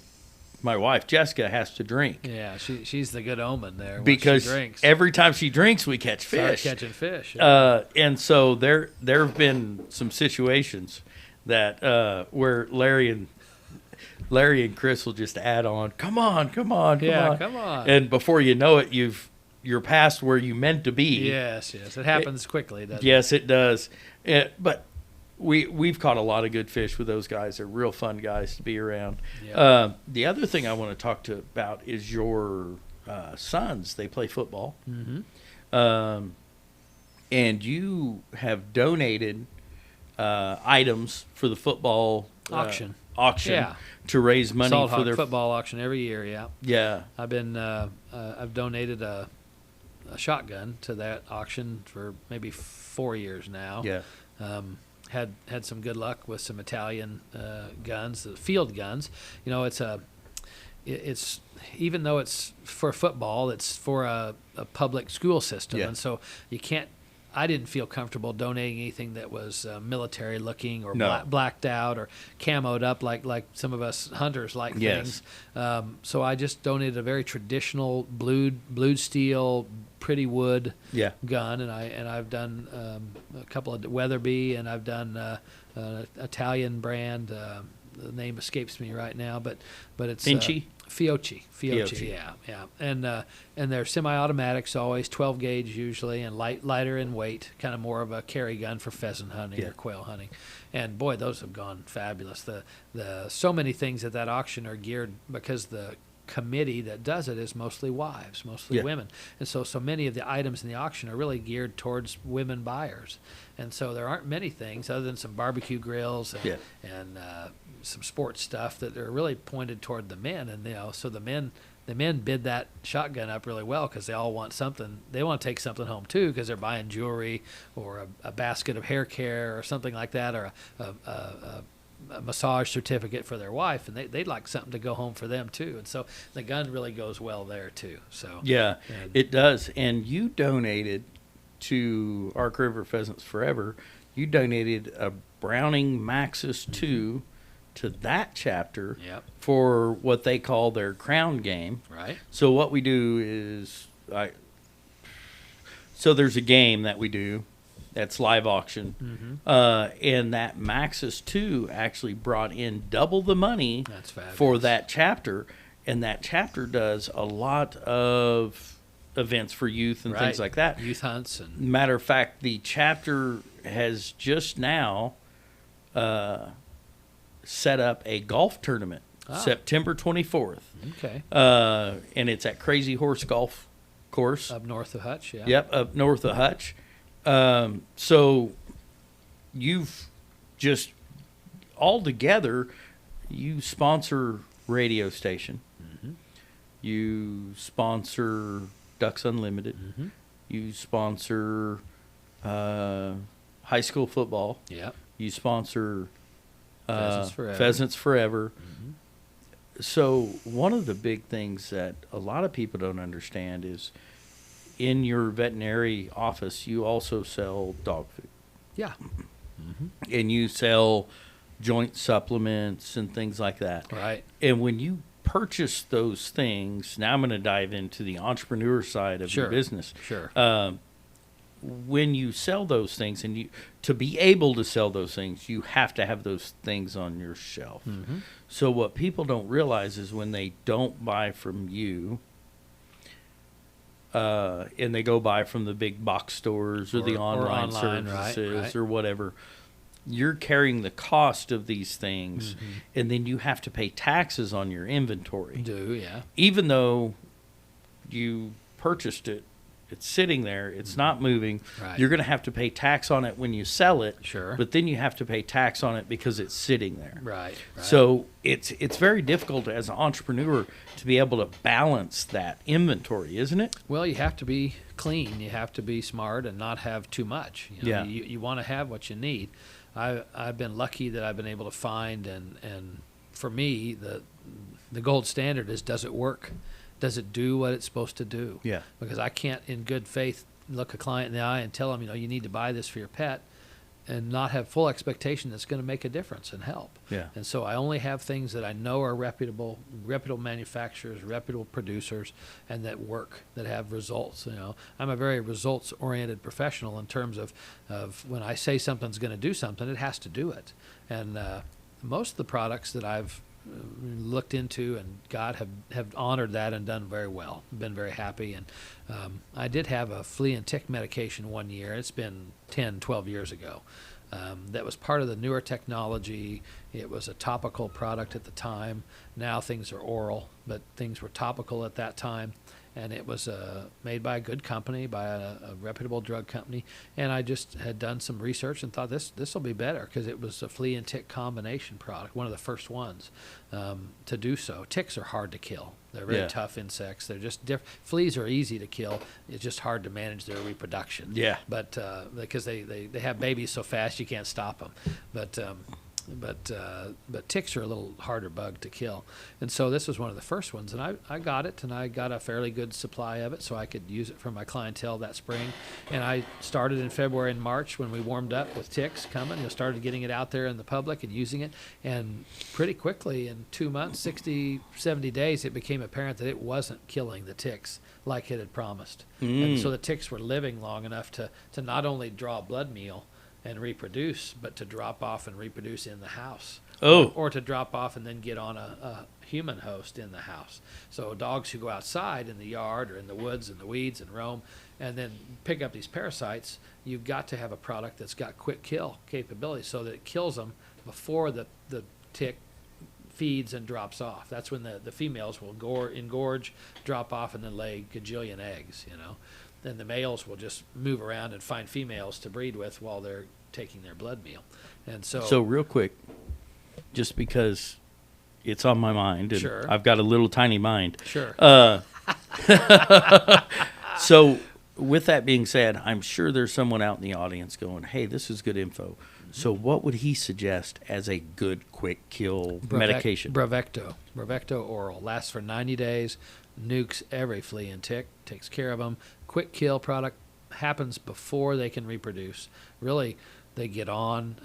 my wife Jessica has to drink. Yeah, she's the good omen there. Once Because she drinks, every time she drinks, we catch start fish. catching fish. And so there have been some situations that where Larry and Chris will just add on, come on. Come on. And before you know it, you're past where you meant to be. Yes, it happens quickly, doesn't Yes, it does. But we've caught a lot of good fish with those guys. They're real fun guys to be around. Yeah. The other thing I want to talk about is your sons. They play football. Mm-hmm. And you have donated items for the football Auction. Yeah. To raise money Salt for Hog their football auction every year. Yeah, Yeah. I've donated a shotgun to that auction for maybe 4 years now. Yeah. Had some good luck with some Italian guns, the field guns. It's even though it's for football, it's for a public school system, Yeah. and so you can't. I didn't feel comfortable donating anything that was military looking or No. blacked out or camoed up like some of us hunters like Yes. things. So I just donated a very traditional blued steel, pretty wood Yeah. gun, and I've done a couple of Weatherby, and I've done Italian brand. The name escapes me right now, but it's Fiocchi? Fiocchi, Fiocchi. yeah. And they're semi-automatics, always 12 gauge usually, and lighter in weight, kind of more of a carry gun for pheasant hunting Yeah. or quail hunting. And boy, those have gone fabulous. So many things at that auction are geared because the committee that does it is mostly wives, mostly Yeah. women, and so many of the items in the auction are really geared towards women buyers, and so there aren't many things other than some barbecue grills and, Yeah. and some sports stuff that are really pointed toward the men, and so the men bid that shotgun up really well because they all want something. They want to take something home too because they're buying jewelry or a basket of hair care or something like that, or a a massage certificate for their wife, and they'd like something to go home for them too. And so the gun really goes well there too. So Yeah, and- it does. And you donated to Ark River Pheasants Forever. You donated a Browning Maxus 2 to that chapter Yep. for what they call their crown game. Right. So what we do is, so there's a game that we do that's live auction, and that Maxus 2 actually brought in double the money That's fabulous. for that chapter, and that chapter does a lot of events for youth and things Right. like that. Youth hunts and Matter of fact, the chapter has just now set up a golf tournament, September 24th. okay. And it's at Crazy Horse Golf Course. Up north of Hutch, yeah. Yep, up north of Hutch. So you've just all together, you sponsor radio station. You sponsor Ducks Unlimited. You sponsor high school football. Yep. You sponsor Pheasants Forever. Pheasants Forever. So one of the big things that a lot of people don't understand is in your veterinary office, you also sell dog food. Yeah. And you sell joint supplements and things like that. Right. And when you purchase those things, now I'm going to dive into the entrepreneur side of your Sure. business. Sure. When you sell those things, and you to be able to sell those things, you have to have those things on your shelf. So what people don't realize is when they don't buy from you, and they go buy from the big box stores or the Or online online, right, services right. or whatever, you're carrying the cost of these things, and then you have to pay taxes on your inventory. Do, yeah. Even though you purchased it, it's sitting there, it's not moving. Right. You're going to have to pay tax on it when you sell it. Sure. But then you have to pay tax on it because it's sitting there. Right. Right. So it's very difficult as an entrepreneur to be able to balance that inventory, isn't it? Well, you have to be clean. You have to be smart and not have too much. You know, Yeah. You want to have what you need. I've been lucky that I've been able to find, and for me, the gold standard is, does it work? Does it do what it's supposed to do? Yeah. Because I can't, in good faith, look a client in the eye and tell them, you need to buy this for your pet, and not have full expectation that's going to make a difference and help. Yeah. And so I only have things that I know are reputable manufacturers, reputable producers, and that work, that have results. I'm a very results-oriented professional in terms of when I say something's going to do something, it has to do it. And most of the products that I've looked into and got have honored that and done very well. Been very happy. And I did have a flea and tick medication one year. It's been 10, 12 years ago. That was part of the newer technology. It was a topical product at the time. Now things are oral, but things were topical at that time. And it was made by a good company, by a reputable drug company. And I just had done some research and thought this will be better, because it was a flea and tick combination product, one of the first ones to do so. Ticks are hard to kill. They're very tough insects. They're just fleas are easy to kill. It's just hard to manage their reproduction. Yeah. But because they have babies so fast you can't stop them. But ticks are a little harder bug to kill. And so this was one of the first ones. And I got it, and I got a fairly good supply of it so I could use it for my clientele that spring. And I started in February and March when we warmed up with ticks coming. Started getting it out there in the public and using it. And pretty quickly, in 2 months, 60, 70 days, it became apparent that it wasn't killing the ticks like it had promised. And so the ticks were living long enough to not only draw blood meal and reproduce, but to drop off and reproduce in the house. Or to drop off and then get on a human host in the house. So dogs who go outside in the yard or in the woods and the weeds and roam and then pick up these parasites, you've got to have a product that's got quick kill capability so that it kills them before the tick feeds and drops off. That's when the females will engorge, drop off, and then lay gajillion eggs, Then the males will just move around and find females to breed with while they're taking their blood meal. And so real quick, just because it's on my mind, and Sure. I've got a little tiny mind. Sure. So with that being said, I'm sure there's someone out in the audience going, hey, this is good info. So what would he suggest as a good quick kill medication? Bravecto oral lasts for 90 days, nukes every flea and tick, takes care of them. Quick kill product happens before they can reproduce. Really, they get on.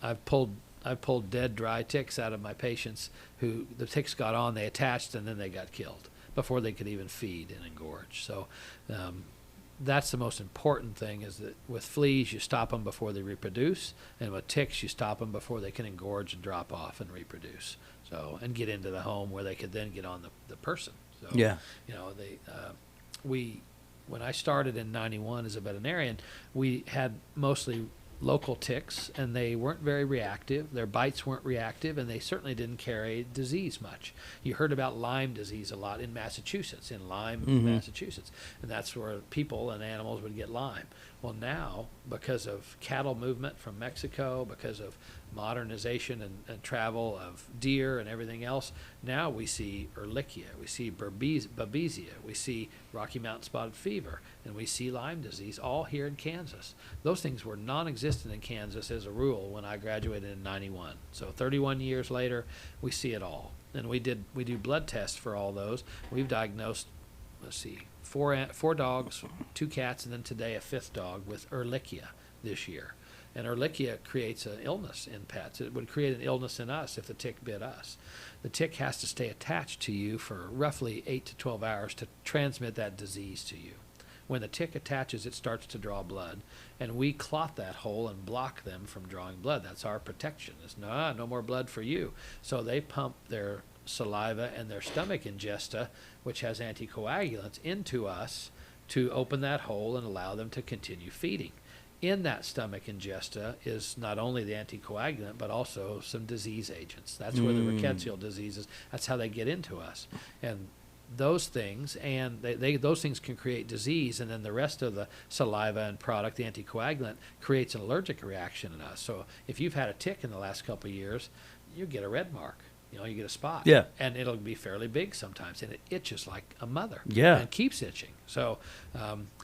I've pulled dead dry ticks out of my patients who the ticks got on, they attached, and then they got killed before they could even feed and engorge. So that's the most important thing, is that with fleas, you stop them before they reproduce, and with ticks, you stop them before they can engorge and drop off and reproduce. So, and get into the home where they could then get on the person. So, Yeah. When I started in '91 as a veterinarian, we had mostly local ticks, and they weren't very reactive. Their bites weren't reactive, and they certainly didn't carry disease much. You heard about Lyme disease a lot in Massachusetts, Massachusetts, and that's where people and animals would get Lyme. Well, now, because of cattle movement from Mexico, because of modernization and travel of deer and everything else, now we see Ehrlichia, we see Babesia, we see Rocky Mountain spotted fever, and we see Lyme disease all here in Kansas. Those things were non-existent in Kansas as a rule when I graduated in '91. So 31 years later, we see it all. And we do blood tests for all those. We've diagnosed, four dogs, 2 cats, and then today a 5th dog with Ehrlichia this year. And Ehrlichia creates an illness in pets. It would create an illness in us if the tick bit us. The tick has to stay attached to you for roughly 8 to 12 hours to transmit that disease to you. When the tick attaches, it starts to draw blood, and we clot that hole and block them from drawing blood. That's our protection. It's no more blood for you. So they pump their saliva and their stomach ingesta, which has anticoagulants, into us to open that hole and allow them to continue feeding. In that stomach ingesta is not only the anticoagulant, but also some disease agents. That's where the rickettsial diseases, that's how they get into us. And those things, and those things can create disease, and then the rest of the saliva and product, the anticoagulant, creates an allergic reaction in us. So if you've had a tick in the last couple of years, you get a red mark. You get a spot. Yeah. And it'll be fairly big sometimes, and it itches like a mother. Yeah. And keeps itching. So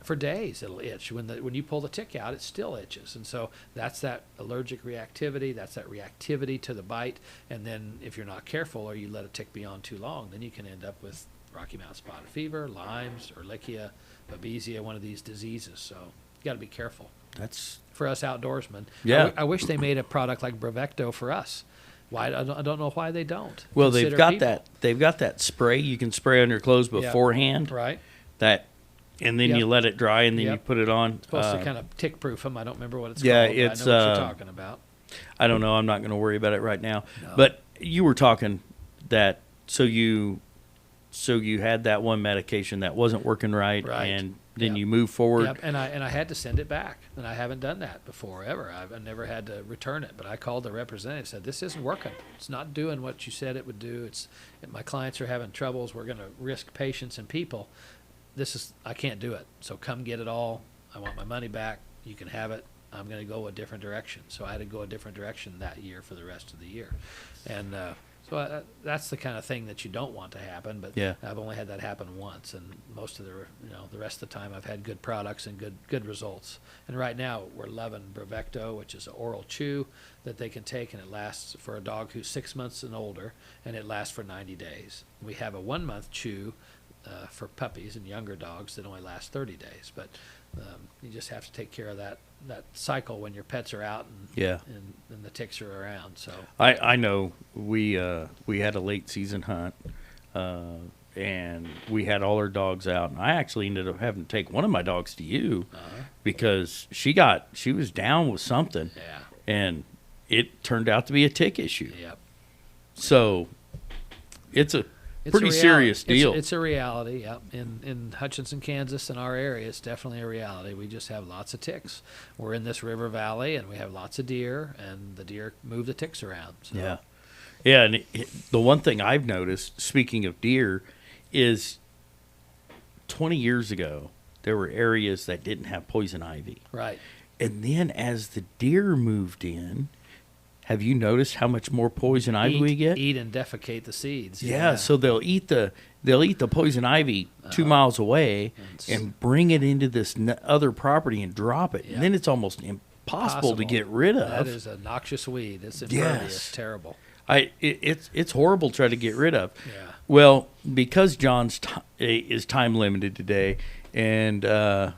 for days it'll itch. When you pull the tick out, it still itches. And so that's that allergic reactivity. That's that reactivity to the bite. And then if you're not careful, or you let a tick be on too long, then you can end up with Rocky Mountain spotted fever, Lyme's, Ehrlichia, Babesia, one of these diseases. So you got to be careful. That's for us outdoorsmen. Yeah. I wish they made a product like Bravecto for us. Why I don't know why they don't. Well, Consider they've got people. they've got that spray you can spray on your clothes beforehand. Right. And then you let it dry, and then you put it on. It's supposed to kind of tick proof them. I don't remember what it's yeah, called. it's, I know what you're talking about. I don't know. I'm not going to worry about it right now. No. But you were talking that so you had that one medication that wasn't working right. And then you move forward. Yep, and I had to send it back, and I haven't done that before ever. I've never had to return it, but I called the representative, said this isn't working. It's not doing what you said it would do. My clients are having troubles. We're going to risk patients and people. I can't do it. So come get it all. I want my money back. You can have it. I'm going to go a different direction. So I had to go a different direction that year for the rest of the year, and. So that's the kind of thing that you don't want to happen, but I've only had that happen once, and most of the rest of the time I've had good products and good results. And right now we're loving Bravecto, which is an oral chew that they can take, and it lasts for a dog who's 6 months and older, and it lasts for 90 days. We have a 1-month chew for puppies and younger dogs that only lasts 30 days, but you just have to take care of that cycle when your pets are out and the ticks are around. So I know we had a late season hunt, and we had all our dogs out, and I actually ended up having to take one of my dogs to you because she was down with something, and it turned out to be a tick issue. Yep. So it's a pretty serious deal. It's a reality. Yep. In Hutchinson, Kansas, in our area, it's definitely a reality. We just have lots of ticks. We're in this river valley, and we have lots of deer, and the deer move the ticks around. So. Yeah. Yeah, and the one thing I've noticed, speaking of deer, is 20 years ago, there were areas that didn't have poison ivy. Right. And then as the deer moved in, have you noticed how much more poison ivy we get? Eat and defecate the seeds. Yeah, so they'll eat the poison ivy 2 miles away and bring it into this other property and drop it. Yeah. And then it's almost impossible possible to get rid of. That is a noxious weed. It's impervious. Yes. Terrible. It's horrible to try to get rid of. Yeah. Well, because John's is time limited today, and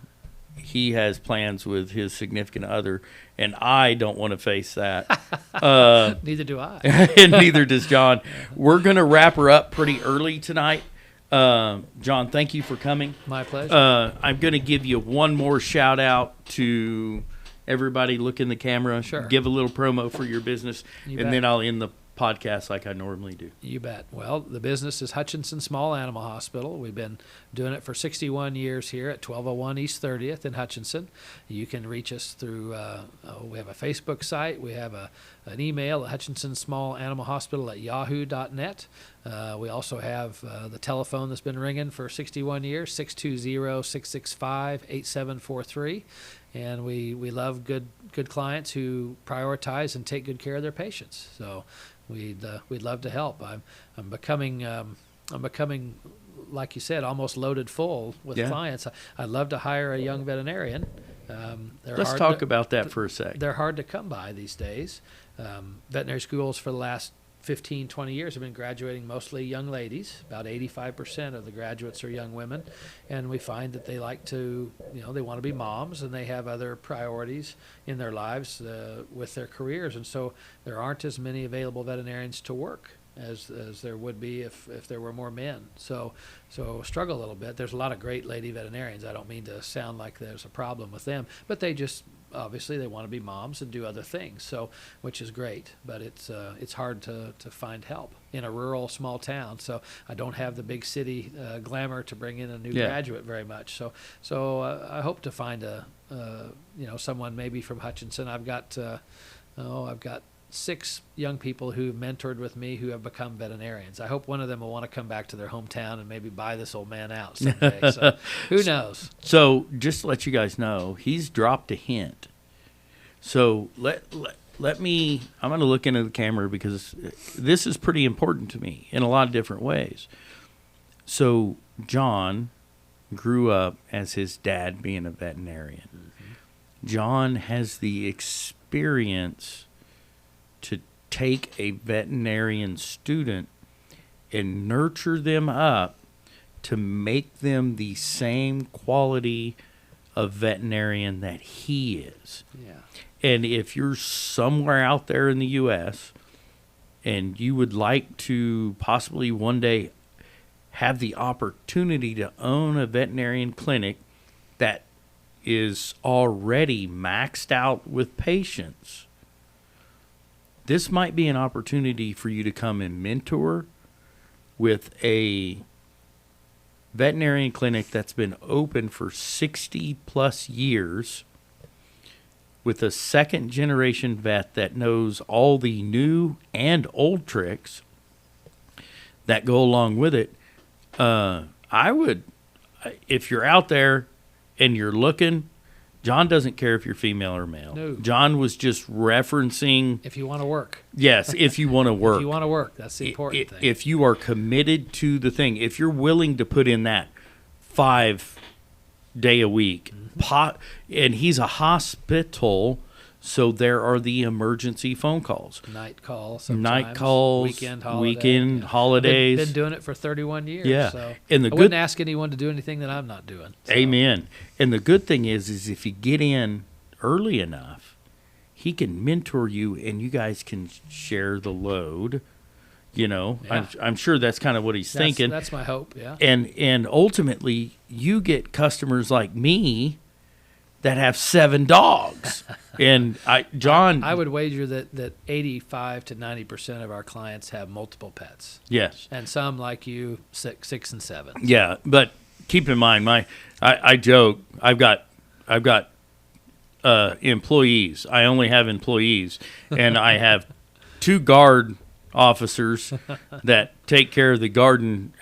he has plans with his significant other, and I don't want to face that. Neither do I. And neither does John. We're going to wrap her up pretty early tonight. John, thank you for coming. My pleasure. I'm going to give you one more shout out to everybody. Look in the camera. Sure. Give a little promo for your business, You and bet. then I'll end the podcast like I normally do. You bet. Well, the business is Hutchinson Small Animal Hospital. We've been doing it for 61 years here at 1201 East 30th in Hutchinson. You can reach us through, we have a Facebook site. We have an email at hutchinsonsmallanimalhospital@yahoo.net. We also have the telephone that's been ringing for 61 years, 620-665-8743. And we love good clients who prioritize and take good care of their patients. So we'd love to help. I'm becoming like you said, almost loaded full with Yeah. clients. I'd love to hire a young veterinarian. Let's talk about that for a sec. They're hard to come by these days. Veterinary schools for the last 15, 20 years have been graduating mostly young ladies. About 85% of the graduates are young women. And we find that they like to, they want to be moms and they have other priorities in their lives with their careers. And so there aren't as many available veterinarians to work as there would be if there were more men. So struggle a little bit. There's a lot of great lady veterinarians. I don't mean to sound like there's a problem with them, but they just obviously they want to be moms and do other things. So which is great, but it's hard to find help in a rural small town. So I don't have the big city glamour to bring in a new graduate very much. So I hope to find someone maybe from Hutchinson. I've got 6 young people who've mentored with me who have become veterinarians. I hope one of them will want to come back to their hometown and maybe buy this old man out someday. So who knows? So just to let you guys know, he's dropped a hint. So let me, I'm going to look into the camera because this is pretty important to me in a lot of different ways. So John grew up as his dad being a veterinarian. Mm-hmm. John has the experience to take a veterinarian student and nurture them up to make them the same quality of veterinarian that he is. Yeah. And if you're somewhere out there in the U.S. and you would like to possibly one day have the opportunity to own a veterinarian clinic that is already maxed out with patients, this might be an opportunity for you to come and mentor with a veterinarian clinic that's been open for 60 plus years with a second generation vet that knows all the new and old tricks that go along with it. I would, if you're out there and you're looking, John doesn't care if you're female or male. No. John was just referencing. If you want to work. Yes, if you want to work. If you want to work, that's the important thing. If you are committed to the thing, if you're willing to put in that 5-day a week, and he's a hospital, so there are the emergency phone calls. Night calls, weekend holidays. I've been doing it for 31 years. Yeah. So And I wouldn't ask anyone to do anything that I'm not doing. So. Amen. And the good thing is if you get in early enough, he can mentor you and you guys can share the load. Yeah. I'm sure that's kind of what he's thinking. That's my hope, yeah. And ultimately, you get customers like me that have 7 dogs. And John, I would wager that 85 to 90% of our clients have multiple pets. Yes. And some like you 6 and 7. Yeah, but keep in mind, I joke. I've got employees. I only have employees, and I have 2 guard officers that take care of the guarding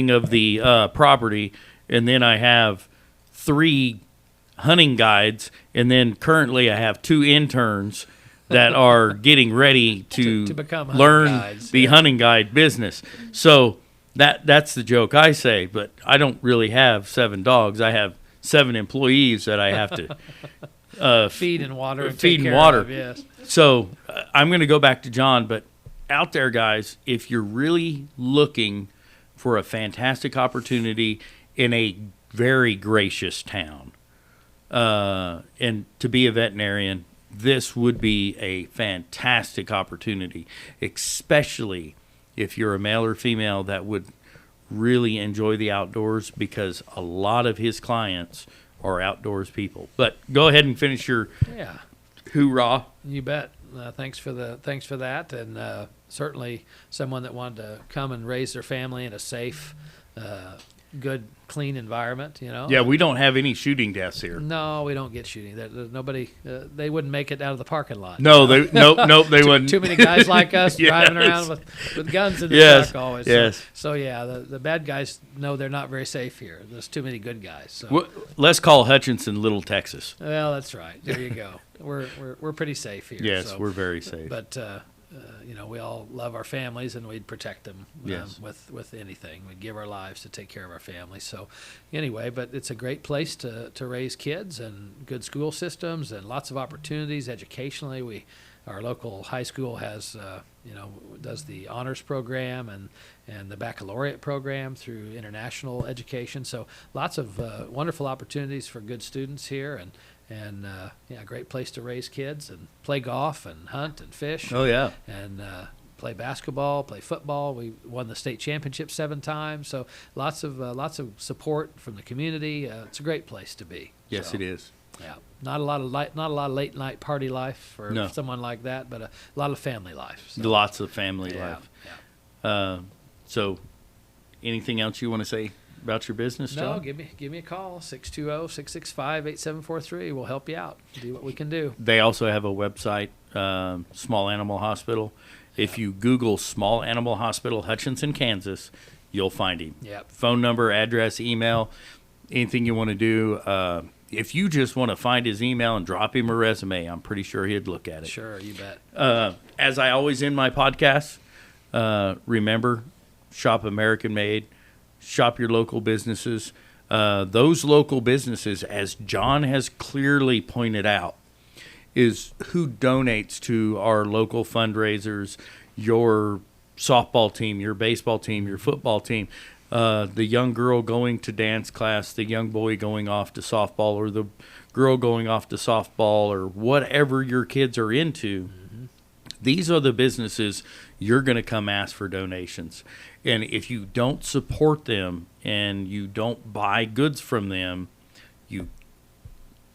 of the property, and then I have 3 hunting guides, and then currently I have 2 interns that are getting ready to become hunting learn guides, the hunting guide business. So that's the joke I say, but I don't really have 7 dogs. I have 7 employees that I have to feed and water. And feed take and care water. Of, yes. So I'm going to go back to John, but out there, guys, if you're really looking for a fantastic opportunity in a very gracious town, and to be a veterinarian, this would be a fantastic opportunity, especially if you're a male or female that would really enjoy the outdoors, because a lot of his clients are outdoors people. But go ahead and finish your Yeah. hoorah. You bet. Thanks for that, and certainly someone that wanted to come and raise their family in a safe, good, clean environment. Yeah, we don't have any shooting deaths here. No, we don't get shooting. There's nobody. They wouldn't make it out of the parking lot. No, they wouldn't. Too many guys like us Yes. driving around with guns in the Yes. truck always. Yes. So yeah, the bad guys know they're not very safe here. There's too many good guys. So. Let's call Hutchinson Little Texas. Well, that's right. There you go. We're pretty safe here. Yes, so. we're very safe. But we all love our families, and we'd protect them Yes. with anything. We'd give our lives to take care of our families. So anyway, but it's a great place to raise kids, and good school systems, and lots of opportunities educationally. Our local high school has does the honors program and the baccalaureate program through international education. So lots of wonderful opportunities for good students here, and a great place to raise kids and play golf and hunt and fish. Oh yeah. And play basketball, play football. We won the state championship 7 times. So lots of support from the community. It's a great place to be. Yes, So, it is. Yeah, not a lot of late night party life for No. someone like that, but a lot of family life. So, Lots of family yeah, life. yeah. So, anything else you want to say about your business, No, John? give me a call, 620-665-8743. We'll help you out. Do what we can do. They also have a website, Small Animal Hospital. If you Google Small Animal Hospital, Hutchinson, Kansas, you'll find him. Yep. Phone number, address, email, anything you want to do. If you just want to find his email and drop him a resume, I'm pretty sure he'd look at it. Sure, you bet. As I always end my podcast, remember, shop American made, shop your local businesses. Those local businesses, as John has clearly pointed out, is who donates to our local fundraisers, your softball team, your baseball team, your football team, the young girl going to dance class, the young boy going off to softball, or the girl going off to softball, or whatever your kids are into. Mm-hmm. These are the businesses you're going to come ask for donations. And if you don't support them and you don't buy goods from them,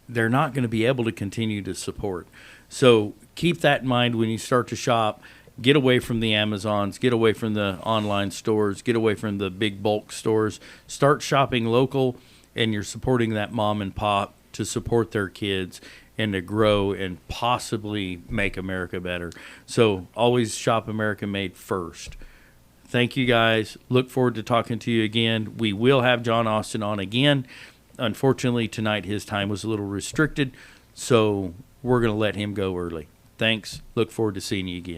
they're not going to be able to continue to support. So keep that in mind when you start to shop. Get away from the Amazons, get away from the online stores, get away from the big bulk stores. Start shopping local, and you're supporting that mom and pop to support their kids and to grow and possibly make America better. So always shop American made first. Thank you, guys. Look forward to talking to you again. We will have John Austin on again. Unfortunately, tonight his time was a little restricted, so we're going to let him go early. Thanks. Look forward to seeing you again.